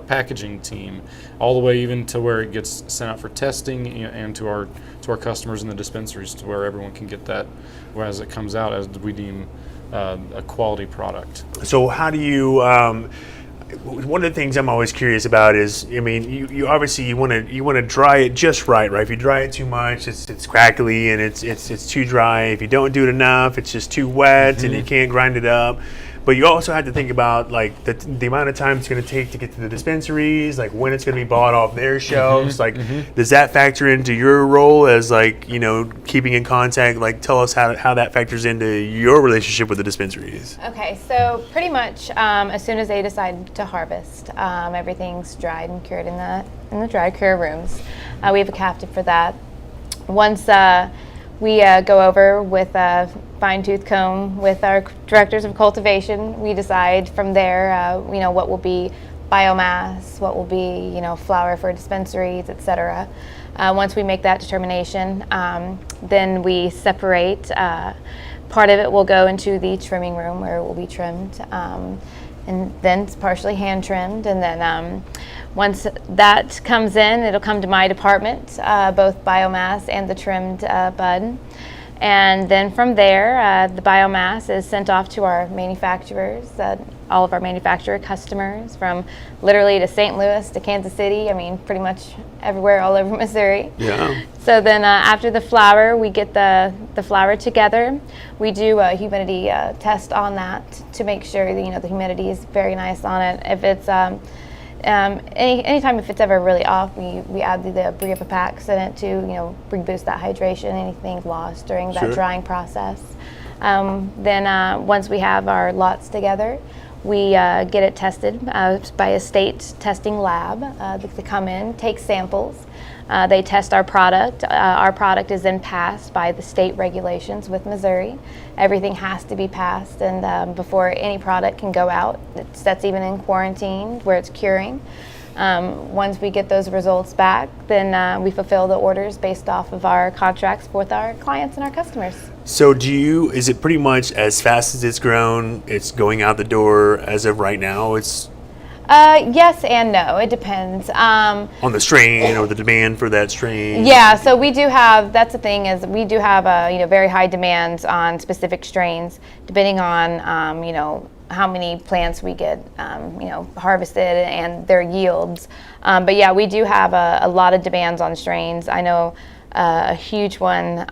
packaging team, all the way even to where it gets sent out for testing, and to our customers in the dispensaries, to where everyone can get that as it comes out, as we deem a quality product. So how do you? One of the things I'm always curious about is, I mean, you obviously you want to dry it just right? If you dry it too much, it's crackly and it's too dry. If you don't do it enough, it's just too wet and you can't grind it up. But you also have to think about like the amount of time it's going to take to get to the dispensaries, like when it's going to be bought off their shelves. Does that factor into your role as keeping in contact? Like, tell us how that factors into your relationship with the dispensaries. Okay, so pretty much as soon as they decide to harvest, everything's dried and cured in the dry cure rooms. We have a captive for that. Once we go over with a fine-tooth comb with our directors of cultivation. We decide from there, what will be biomass, what will be, flower for dispensaries, etc. Once we make that determination, then we separate. Part of it will go into the trimming room where it will be trimmed, and then it's partially hand trimmed. And then once that comes in, it'll come to my department, both biomass and the trimmed bud. And then from there, the biomass is sent off to our manufacturers, all of our manufacturer customers, from literally to St. Louis to Kansas City. I mean, pretty much everywhere all over Missouri. Yeah. So then after the flower, we get the flower together. We do a humidity test on that to make sure that, the humidity is very nice on it. If it's anytime if it's ever really off, we add the Bria packs in it to reboost that hydration, anything lost during that drying process. Then once we have our lots together, we get it tested by a state testing lab. They come in, take samples. They test our product. Our product is then passed by the state regulations with Missouri. Everything has to be passed, and before any product can go out, that's even in quarantine where it's curing. Once we get those results back, then we fulfill the orders based off of our contracts with our clients and our customers. So is it pretty much as fast as it's grown, it's going out the door as of right now? It's yes and no. It depends. On the strain or the demand for that strain? Yeah, so we do have, that's the thing is we do have very high demands on specific strains depending on, how many plants we get, harvested and their yields. But yeah, we do have a lot of demands on strains. I know a huge one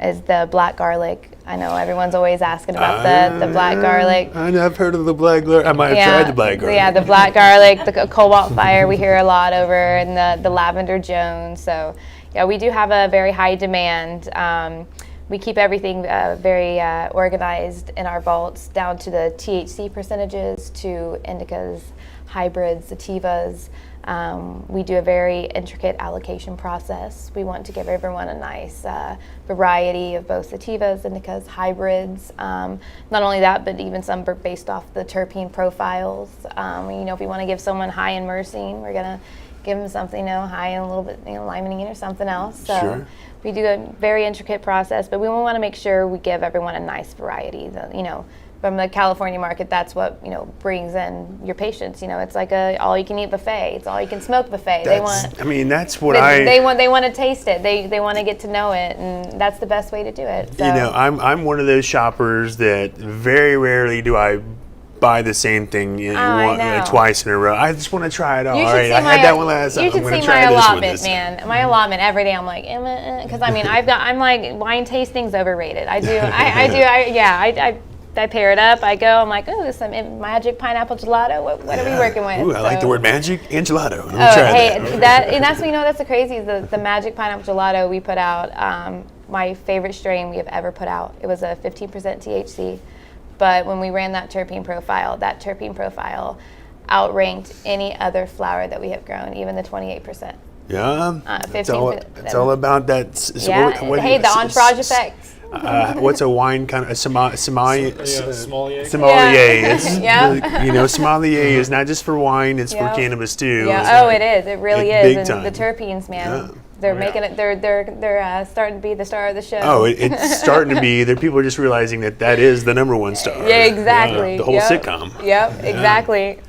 is the black garlic. I know everyone's always asking about the black garlic. I know, I've heard of the black garlic. I might have tried the black garlic. Yeah, the black garlic, the cobalt fire we hear a lot over, and the lavender Jones. So yeah, we do have a very high demand. We keep everything very organized in our vaults, down to the THC percentages, to indicas, hybrids, sativas. We do a very intricate allocation process. We want to give everyone a nice variety of both sativas, indicas, hybrids. Not only that, but even some based off the terpene profiles. If we want to give someone high in myrcene, we're gonna give them something high in a little bit limonene or something else. So we do a very intricate process, but we want to make sure we give everyone a nice variety. From the California market, that's what brings in your patients. It's like a all-you-can-eat buffet. It's all-you-can-smoke buffet. They want to taste it. They want to get to know it, and that's the best way to do it. So. I'm one of those shoppers that very rarely do I buy the same thing twice in a row. I just want to try it all. I had that one last time. You should see my allotment, man. My allotment every day. I'm like, because I'm like, wine tasting's overrated. I pair it up. I go. I'm like, oh, some magic pineapple gelato. What are we working with? Ooh, I like the word magic and gelato. That's the crazy. The magic pineapple gelato we put out. My favorite strain we have ever put out. It was a 15% THC, but when we ran that terpene profile outranked any other flower that we have grown, even the 28%. Yeah, it's all about that. The entourage effect. What's a wine kind of sommelier? Sommelier. Sommelier is not just for wine; it's for cannabis too. Yeah. It is. It really is. Big time. The terpenes, man. They're making it. They're starting to be the star of the show. Oh, it's starting to be. People are just realizing that is the number one star. Yeah, exactly. The whole sitcom. Yep, exactly.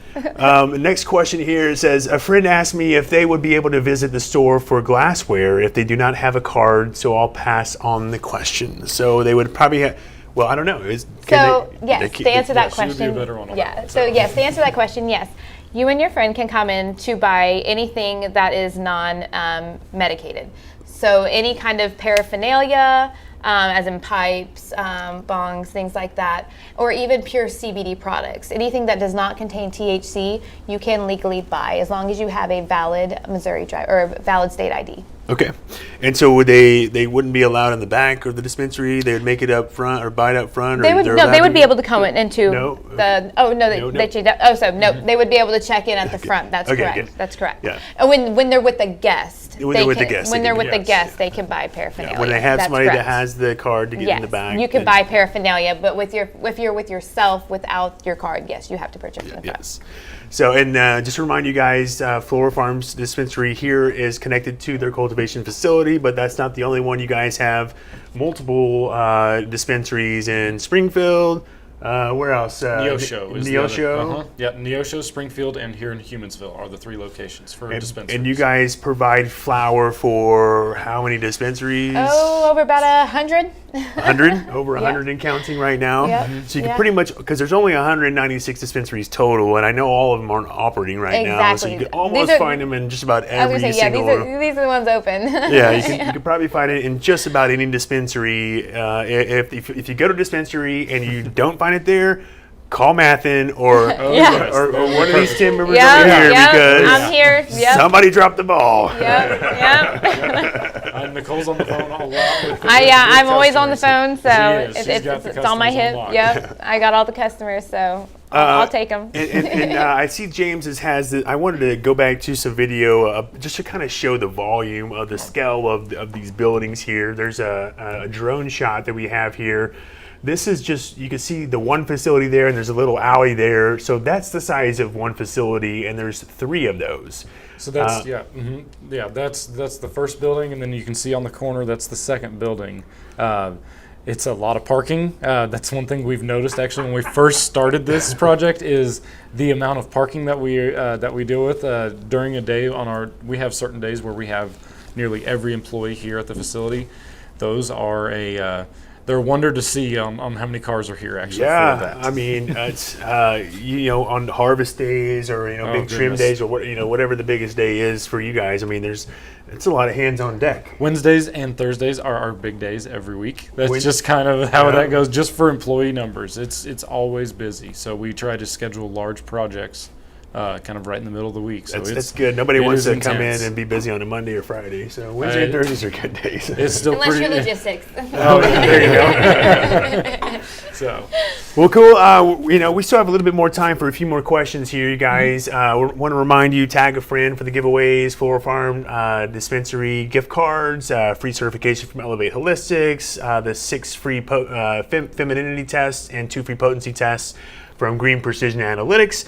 Next question here says, a friend asked me if they would be able to visit the store for glassware if they do not have a card, so I'll pass on the question. So they would probably have, well, I don't know. To answer that question, to answer that question, yes. You and your friend can come in to buy anything that is non-medicated. So any kind of paraphernalia, as in pipes, bongs, things like that, or even pure CBD products. Anything that does not contain THC, you can legally buy as long as you have a valid Missouri valid state ID. Okay, and so would they wouldn't be allowed in the back of the dispensary? They would make it up front or buy it up front. They would be able to come into they changed that. They would be able to check in at the front. That's correct. Good. That's correct. Yeah. And when they're with a guest, they can buy paraphernalia. When they have somebody that has the card to get in the back, you can buy paraphernalia. But if you're with yourself without your card, yes, you have to purchase in the front. Yes. So, and just to remind you guys, Flora Farms Dispensary here is connected to their cultivation facility, but that's not the only one. You guys have multiple dispensaries in Springfield. Where else? Neosho. Neosho? Neosho, Springfield, and here in Humansville are the three locations for dispensaries. And you guys provide flower for how many dispensaries? Over about 100 100, over 100 and counting right now. Yep. So you can pretty much, because there's only 196 dispensaries total, and I know all of them aren't operating right now. So you can almost find them in just about every single. These are the ones open. Yeah, you can probably find it in just about any dispensary. If you go to a dispensary and you don't find it there, call Matthan or one of these team members over here because I'm here. Somebody dropped the ball. Nicole's on the phone a lot. I'm always on the phone, so it's on my hip. Yep, I got all the customers, so I'll take them. And I see James has the. I wanted to go back to some video just to kind of show the volume of the scale of these buildings here. There's a drone shot that we have here. This is just, you can see the one facility there, and there's a little alley there. So that's the size of one facility, and there's 3 of those. So that's that's the first building, and then you can see on the corner that's the second building. It's a lot of parking. That's one thing we've noticed actually when we first started this project is the amount of parking that we deal with during a day. We have certain days where we have nearly every employee here at the facility. Those are they're a wonder to see on how many cars are here actually. Yeah, for that. I mean, it's on harvest days or big trim days or whatever the biggest day is for you guys. I mean, it's a lot of hands on deck. Wednesdays and Thursdays are our big days every week. That's just kind of how that goes. Just for employee numbers, it's always busy. So we try to schedule large projects. Kind of right in the middle of the week. So that's good. Nobody wants to come in and be busy on a Monday or Friday. So Wednesday and Thursdays are good days. It's still Unless you're logistics. Oh, there you go. So, well, cool. We still have a little bit more time for a few more questions here, you guys. We want to remind you, tag a friend for the giveaways, Flora Farm Dispensary gift cards, free certification from Elevate Holistics, the 6 free femininity tests, and 2 free potency tests from Green Precision Analytics.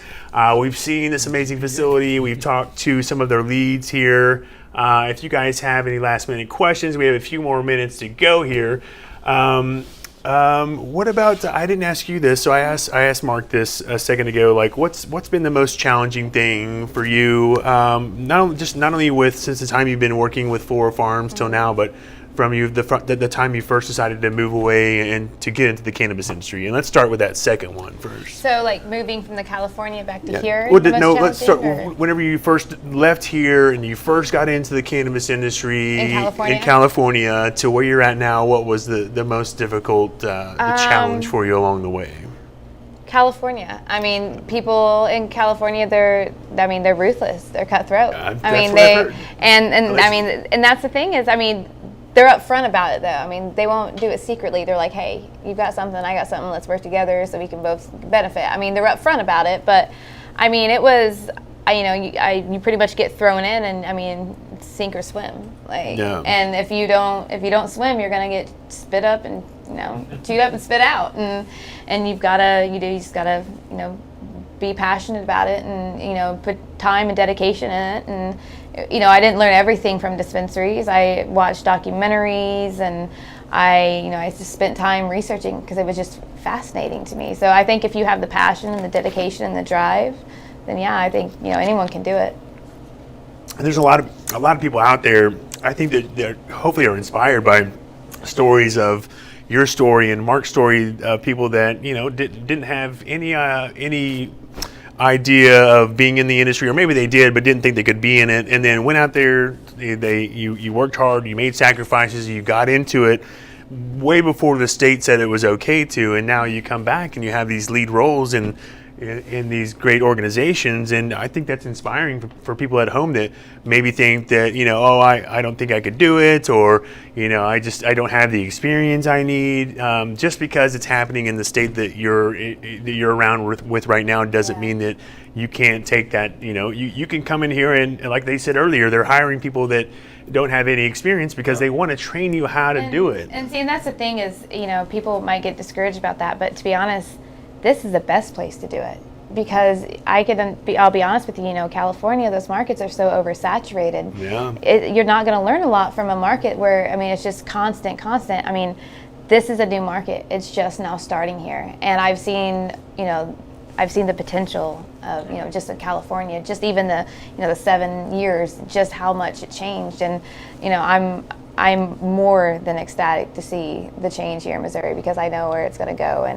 We've seen this amazing facility. We've talked to some of their leads here. If you guys have any last minute questions, we have a few more minutes to go here. What about, I didn't ask you this, so I asked Mark this a second ago, like what's been the most challenging thing for you, not only since the time you've been working with Flora Farms till now, but from the time you first decided to move away and to get into the cannabis industry? And let's start with that second one first. So like moving from the California back to here? Well, let's start whenever you first left here and you first got into the cannabis industry in California to where you're at now. What was the most difficult challenge for you along the way? California. I mean, people in California, they're ruthless. They're cutthroat. And that's the thing is, I mean, they're upfront about it though. I mean, they won't do it secretly. They're like, hey, you've got something, I got something, let's work together so we can both benefit. I mean, they're upfront about it, but I mean, it was, you pretty much get thrown in and I mean, sink or swim. And if you don't swim, you're gonna get spit up and chewed up and spit out. And you just gotta be passionate about it and put time and dedication in it. And I didn't learn everything from dispensaries. I watched documentaries and I just spent time researching because it was just fascinating to me. So I think if you have the passion and the dedication and the drive, then yeah, I think anyone can do it. And there's a lot of people out there, I think that hopefully are inspired by stories of your story and Mark's story of people that didn't have any idea of being in the industry, or maybe they did but didn't think they could be in it, and then went out there. You worked hard, you made sacrifices, you got into it way before the state said it was okay to, and now you come back and you have these lead roles in these great organizations. And I think that's inspiring for people at home that maybe think that I don't think I could do it, or I don't have the experience I need. Just because it's happening in the state that you're around with right now doesn't mean that you can't take that. You can come in here and like they said earlier, they're hiring people that don't have any experience because they want to train you how to do it. And that's the thing is, people might get discouraged about that, but to be honest, this is the best place to do it because I'll be honest with you, California, those markets are so oversaturated. Yeah. You're not going to learn a lot from a market where, it's just constant. I mean, this is a new market. It's just now starting here. And I've seen, I've seen the potential of, just in California, just even the 7 years, just how much it changed. And, I'm more than ecstatic to see the change here in Missouri, because I know where it's going to go, and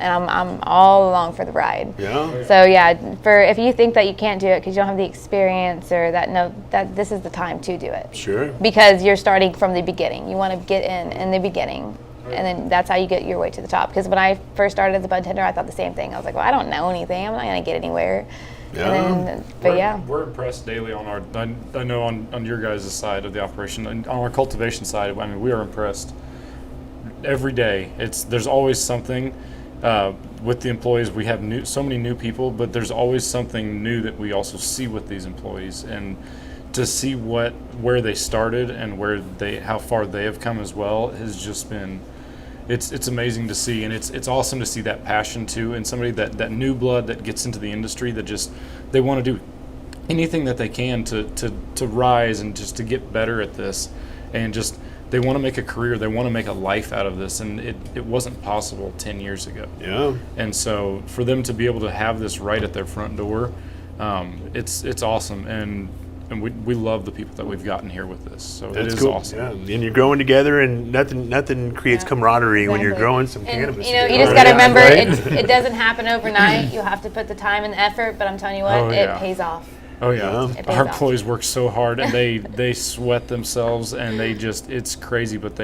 I'm all along for the ride. Yeah. So yeah, if you think that you can't do it because you don't have the experience or that this is the time to do it. Sure. Because you're starting from the beginning. You want to get in the beginning, and then that's how you get your way to the top. Because when I first started as a bud tender, I thought the same thing. I was like, well, I don't know anything. I'm not going to get anywhere. Yeah. We're impressed daily on our. I know on your guys' side of the operation, and on our cultivation side. I mean, we are impressed every day. There's always something with the employees. We have so many new people, but there's always something new that we also see with these employees, and to see where they started and how far they have come as well has just been. It's amazing to see, and it's awesome to see that passion too, and somebody that new blood that gets into the industry that just they want to do anything that they can to rise and just to get better at this, and just they want to make a career, they want to make a life out of this, and it wasn't possible 10 years ago. Yeah. And so for them to be able to have this right at their front door, it's awesome, and we love the people that we've gotten here with this. So That's it is cool. awesome. Yeah. And you're growing together, and nothing creates camaraderie when you're Exactly. growing some And, cannabis. you together. just got to remember, Right? it doesn't happen overnight. You have to put the time and the effort, but I'm telling you what, Oh, yeah. it pays off. Oh yeah, It pays our off. employees work so hard, and they sweat themselves, and it's crazy, but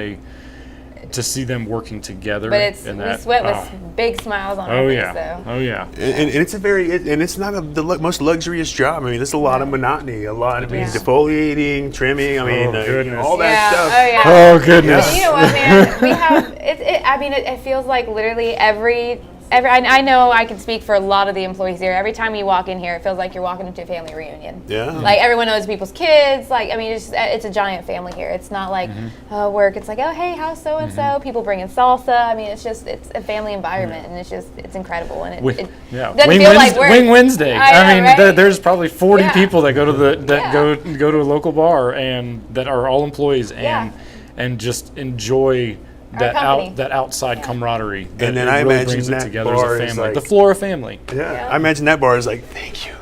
to see them working together. But we sweat with oh. big smiles on Oh our face, yeah, though. oh yeah. And it's it's not the most luxurious job. I mean, there's a lot of monotony, a lot of Yeah. defoliating, trimming. I mean, goodness. all that stuff. Oh yeah. Oh goodness. But you know what, man? We have it feels like literally every. I know I can speak for a lot of the employees here. Every time you walk in here, it feels like you're walking into a family reunion. Yeah. Like everyone knows people's kids. Like it's a giant family here. It's not like work. It's like, oh hey, how's so and so? People bringing salsa. I mean, it's a family environment, and it's incredible. And it doesn't Wing feel like work. Wing Wednesday. I know, right? There's probably 40 Yeah. people that go to Yeah. go to a local bar and that are all employees Yeah. and just enjoy company. that outside camaraderie. That And then it I really imagine brings it that together bar as a is family. like- The Flora family. Yeah. I imagine that bar is like, thank you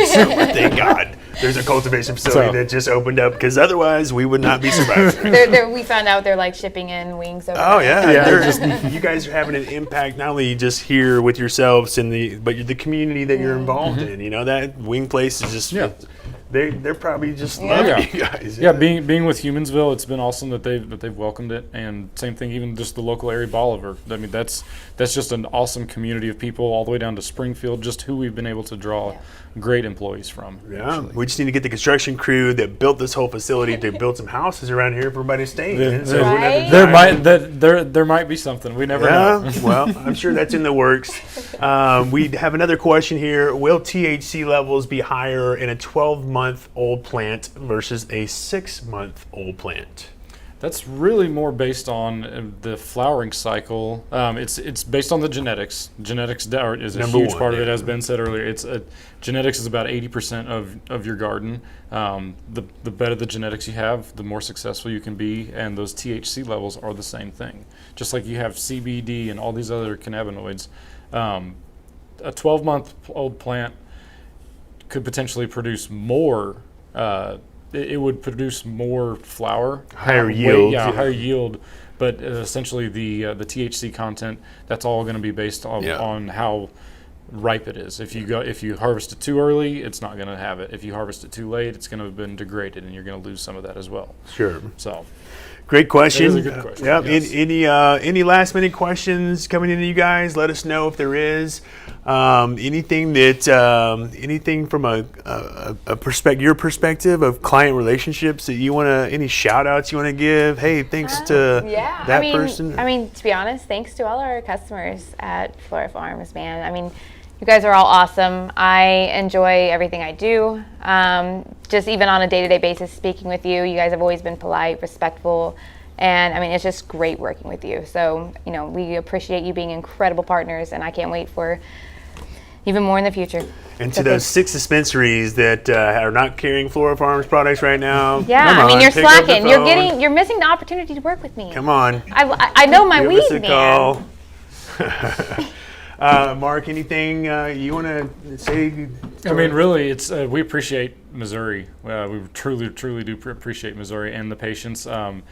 so much, thank God. There's a cultivation facility that just opened up, because otherwise we would not be surviving. We found out they're like shipping in wings over Oh there. yeah, you guys are having an impact not only just here with yourselves but the community that you're involved in. You know, that wing place is just they're probably just loving you guys. Yeah, being with Humansville, it's been awesome that they've welcomed it, and same thing, even just the local area Bolivar. I mean, that's just an awesome community of people all the way down to Springfield. Just who we've been able to draw great employees from. Yeah, we just need to get the construction crew that built this whole facility to build some houses around here for everybody to stay in. So Right? There might be something we never know. Well, I'm sure that's in the works. We have another question here. Will THC levels be higher in a 12-month-old plant versus a 6-month-old plant? That's really more based on the flowering cycle. It's based on the genetics. Genetics is a Number huge one, part of it, yeah. as Ben said earlier. Genetics is about 80% of your garden. The better the genetics you have, the more successful you can be, and those THC levels are the same thing. Just like you have CBD and all these other cannabinoids. A 12-month-old plant could potentially produce more. It would produce more flower, Higher yield. higher yield. But essentially, the THC content, that's all going to be based on how ripe it is. If you harvest it too early, it's not going to have it. If you harvest it too late, it's going to have been degraded, and you're going to lose some of that as well. Sure. So, Great question. It is a good question, Yep. yes. Any last minute questions coming into you guys? Let us know if there is. Anything from your perspective of client relationships that you want to, any shout outs you want to give? Hey, thanks to that person. I mean, to be honest, thanks to all our customers at Flora Farms, man. I mean, you guys are all awesome. I enjoy everything I do. Just even on a day-to-day basis, speaking with you, you guys have always been polite, respectful, and I mean, it's just great working with you. So, we appreciate you being incredible partners, and I can't wait for even more in the future. And to those 6 dispensaries that are not carrying Flora Farms products right now, yeah, come I mean, on, you're pick up the slacking. phone. You're missing the opportunity to work with me. Come on. I know my Give weed, us a man. call. Mark, anything you want to say? I mean, really, it's we appreciate Missouri. We truly do appreciate Missouri and the patience of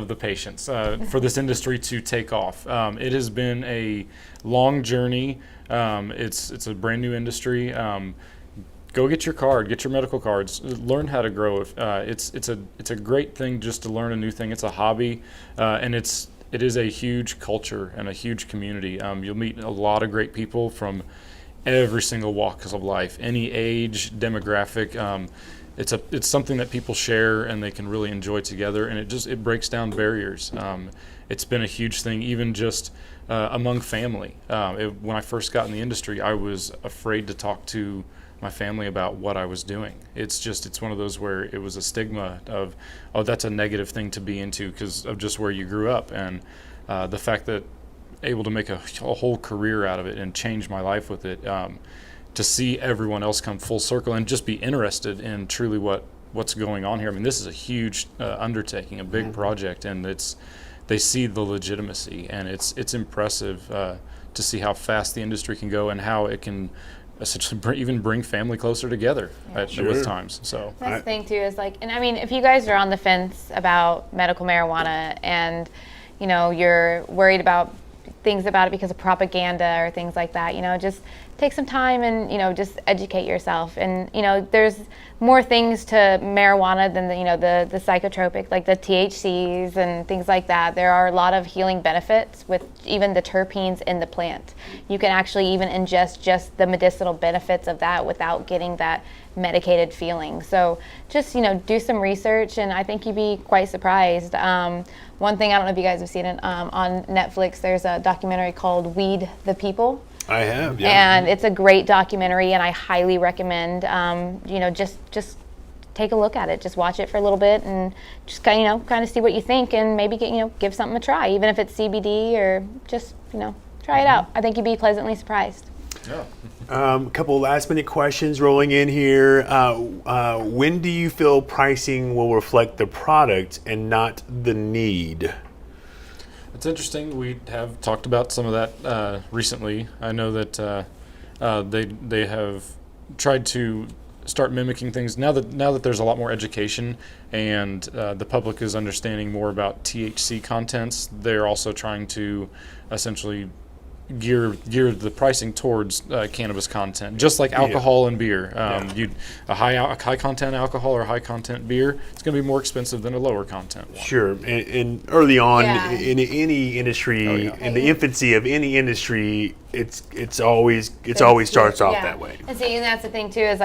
the patients for this industry to take off. It has been a long journey. It's a brand new industry. Go get your card, get your medical cards, learn how to grow. It's a great thing just to learn a new thing. It's a hobby, and it is a huge culture and a huge community. You'll meet a lot of great people from every single walk of life, any age, demographic. It's something that people share and they can really enjoy together, and it breaks down barriers. It's been a huge thing, even just among family. When I first got in the industry, I was afraid to talk to my family about what I was doing. It's one of those where it was a stigma of, oh, that's a negative thing to be into because of just where you grew up, and the fact that able to make a whole career out of it and change my life with it, to see everyone else come full circle and just be interested in truly what's going on here. I mean, this is a huge undertaking, a big project, and they see the legitimacy, and it's impressive to see how fast the industry can go and how it can essentially even bring family closer together with times. So that's the thing too is and I mean, if you guys are on the fence about medical marijuana and you're worried about things about it because of propaganda or things like that, just take some time and just educate yourself. And there's more things to marijuana than the psychotropic, like the THCs and things like that. There are a lot of healing benefits with even the terpenes in the plant. You can actually even ingest just the medicinal benefits of that without getting that medicated feeling. So just do some research, and I think you'd be quite surprised. One thing, I don't know if you guys have seen it on Netflix, there's a documentary called Weed the People. I have, yeah. And it's a great documentary, and I highly recommend, just take a look at it. Just watch it for a little bit and just kind of see what you think, and maybe give something a try, even if it's CBD, or just try it out. I think you'd be pleasantly surprised. Yeah. A couple last minute questions rolling in here. When do you feel pricing will reflect the product and not the need? It's interesting. We have talked about some of that recently. I know that they have tried to start mimicking things now that there's a lot more education and the public is understanding more about THC contents. They're also trying to essentially gear the pricing towards cannabis content, just like alcohol and beer. A high content alcohol or high content beer, it's going to be more expensive than a lower content one. Sure, and early on in any industry, in the infancy of any industry, it always starts off that way. And see, and that's the thing too is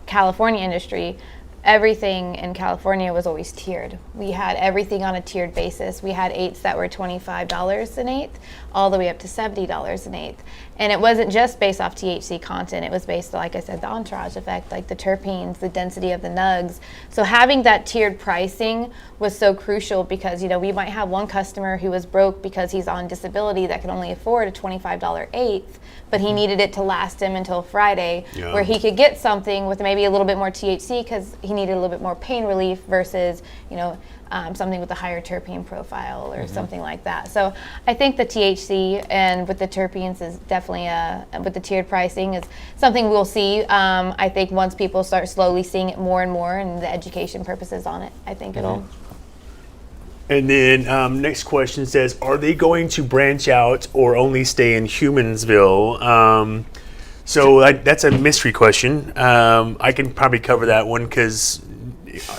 California industry. Everything in California was always tiered. We had everything on a tiered basis. We had eighths that were $25 an eighth, all the way up to $70 an eighth. And it wasn't just based off THC content. It was based, like I said, the entourage effect, like the terpenes, the density of the nugs. So having that tiered pricing was so crucial because, we might have one customer who was broke because he's on disability that can only afford a $25 eighth, but he needed it to last him until Friday, where he could get something with maybe a little bit more THC because he needed a little bit more pain relief versus, something with a higher terpene profile or something like that. So I think the THC and with the terpenes is definitely with the tiered pricing is something we'll see. I think once people start slowly seeing it more and more and the education purposes on it, I think it'll. And then next question says, are they going to branch out or only stay in Humansville? So that's a mystery question. I can probably cover that one because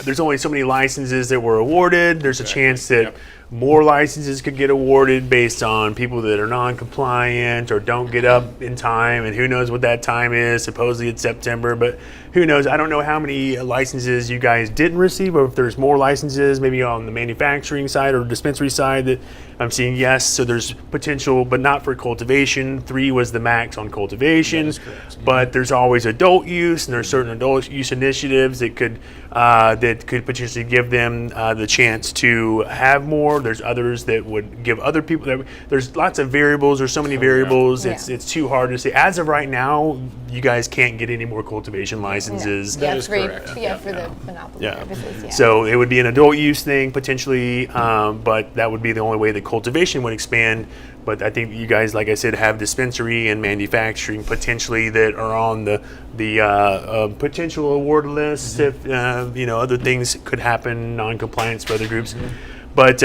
there's only so many licenses that were awarded. There's a chance that more licenses could get awarded based on people that are non-compliant or don't get up in time, and who knows what that time is. Supposedly it's September, but who knows? I don't know how many licenses you guys didn't receive, or if there's more licenses maybe on the manufacturing side or dispensary side that I'm seeing. Yes, so there's potential, but not for cultivation. 3 was the max on cultivation, but there's always adult use, and there's certain adult use initiatives that could potentially give them the chance to have more. There's others that would give other people. There's lots of variables. There's so many variables. It's too hard to say. As of right now, you guys can't get any more cultivation licenses. That is correct. For the monopoly purposes. So it would be an adult use thing potentially, but that would be the only way that cultivation would expand. But I think you guys, like I said, have dispensary and manufacturing potentially that are on the potential award list if other things could happen, non-compliance for other groups. But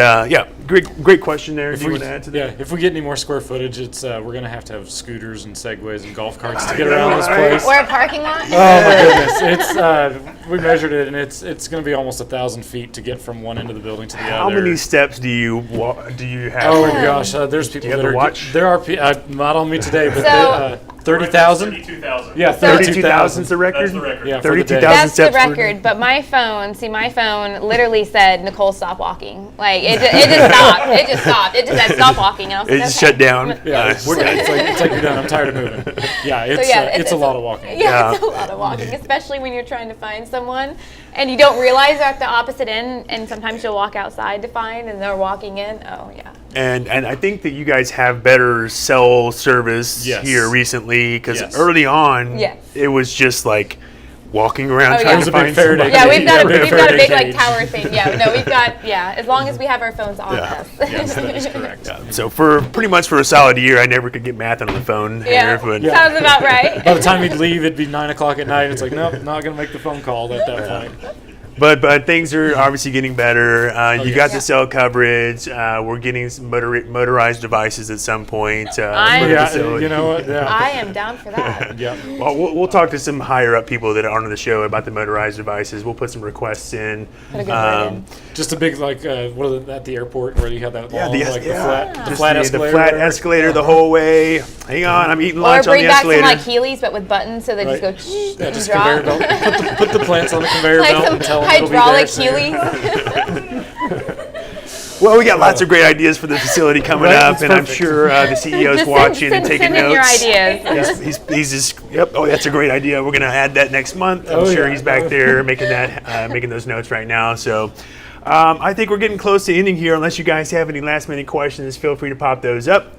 great question there. Do you want to add to that? Yeah, if we get any more square footage, it's we're gonna have to have scooters and segways and golf carts to get around this place. Or a parking lot. Oh my goodness! It's we measured it, and it's going to be almost 1,000 feet to get from one end of the building to the other. How many steps do you have? Oh my gosh! There's people you have that the watch? There are not on me today, but So- 30,000. 32,000. Yeah, 32,000 is the record. That's the record. Yeah, for the day. 32,000 That's the steps. record, but my phone literally said, Nicole, stop walking. Like, it just stopped. It just stopped. It just said, stop walking. And I was It like, just okay. shut down. Yeah, it's like you're done. I'm tired of moving. Yeah, it's a lot of walking. Yeah, it's a lot of walking, especially when you're trying to find someone and you don't realize they're at the opposite end, and sometimes you'll walk outside to find and they're walking in. Oh, yeah. And I think that you guys have better cell service here recently because early on it was just like walking around trying to find somebody. Yeah, we've got a big like tower thing. Yeah, no, we've got as long as we have our phones on us. Yes, that is correct. Yeah. So for pretty much for a solid year, I never could get Matthan on the phone here. But sounds about right. By the time he'd leave, it'd be 9 o'clock at night. And it's like, nope, not gonna make the phone call at that point. But things are obviously getting better. You got the cell coverage. We're getting some motorized devices at some point. You know what? Yeah. I am down for that. Yeah. Well, we'll talk to some higher up people that are on the show about the motorized devices. We'll put some requests in. Just a big at the airport where you have that long, the flat escalator. The flat escalator the whole way. Hang on, I'm eating lunch or on the bring back escalator. some like Heelys, but with buttons, so they just go and just drop. conveyor belt. Put the plants on the conveyor Like belt some and tell them hydraulic it'll be there. Well, we got lots of great ideas for the facility coming up, and I'm sure the CEO's watching and taking send in notes. your ideas. He's just Oh, that's a great idea. We're gonna add that next month. I'm sure he's back there making those notes right now. So. I think we're getting close to ending here. Unless you guys have any last minute questions, feel free to pop those up.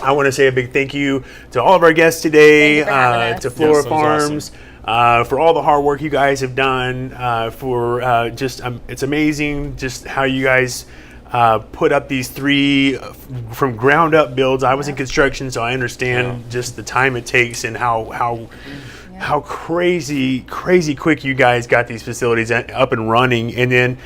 I want to say a big thank you to all of our guests today, to Flora Farms, for all the hard work you guys have done, it's amazing just how you guys put up these 3 from ground up builds. I was in construction, so I understand just the time it takes and how crazy quick you guys got these facilities up and running, and then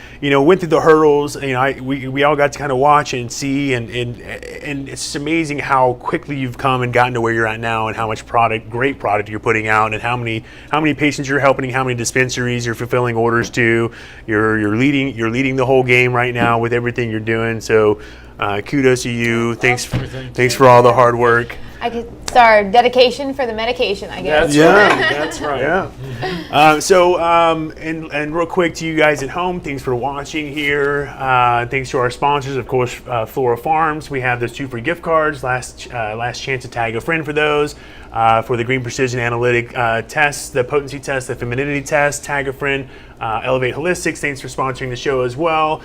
went through the hurdles. We all got to kind of watch and see, and it's just amazing how quickly you've come and gotten to where you're at now, and how much great product you're putting out, and how many patients you're helping, how many dispensaries you're fulfilling orders to. You're leading the whole game right now with everything you're doing. So kudos to you. Thanks for all the hard work. It's our dedication for the medication, I guess. That's right. Yeah. And real quick to you guys at home, thanks for watching here. Thanks to our sponsors, of course, Flora Farms. We have those 2 free gift cards. Last chance to tag a friend for those. For the Green Precision Analytic tests, the potency test, the femininity test, tag a friend. Elevate Holistics, thanks for sponsoring the show as well.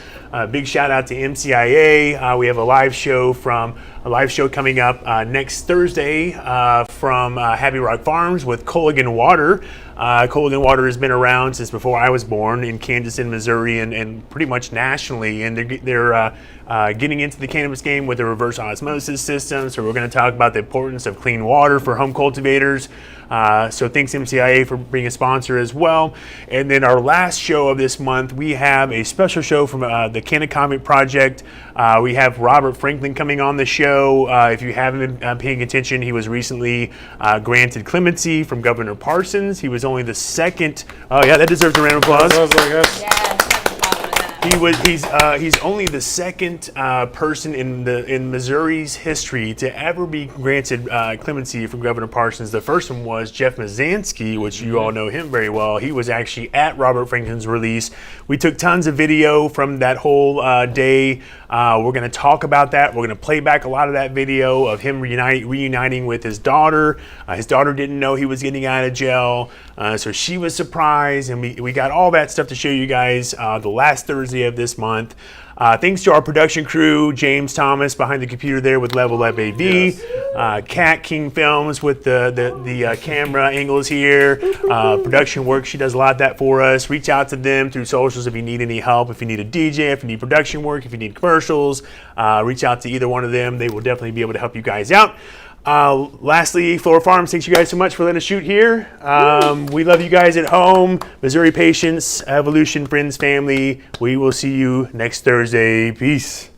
Big shout out to MCIA. We have a live show coming up next Thursday from Happy Rock Farms with Culligan Water. Culligan Water has been around since before I was born in Kansas and Missouri and pretty much nationally, and they're getting into the cannabis game with a reverse osmosis system. So we're going to talk about the importance of clean water for home cultivators. So thanks MCIA for being a sponsor as well. And then our last show of this month, we have a special show from the Canacomic Project. We have Robert Franklin coming on the show. If you haven't been paying attention, he was recently granted clemency from Governor Parsons. He was only the second. Oh yeah, that deserves a round of applause. He's only the second person in Missouri's history to ever be granted clemency from Governor Parsons. The first one was Jeff Mazansky, which you all know him very well. He was actually at Robert Franklin's release. We took tons of video from that whole day. We're going to talk about that. We're going to play back a lot of that video of him reuniting with his daughter. His daughter didn't know he was getting out of jail, so she was surprised, and we got all that stuff to show you guys the last Thursday of this month. Thanks to our production crew, James Thomas behind the computer there with Level Up AV, Kat King Films with the camera angles here, production work. She does a lot of that for us. Reach out to them through socials if you need any help, if you need a DJ, if you need production work, if you need commercials. Reach out to either one of them. They will definitely be able to help you guys out. Lastly, Flora Farms, thanks you guys so much for letting us shoot here. We love you guys at home. Missouri patients, Evolution, friends, family. We will see you next Thursday. Peace.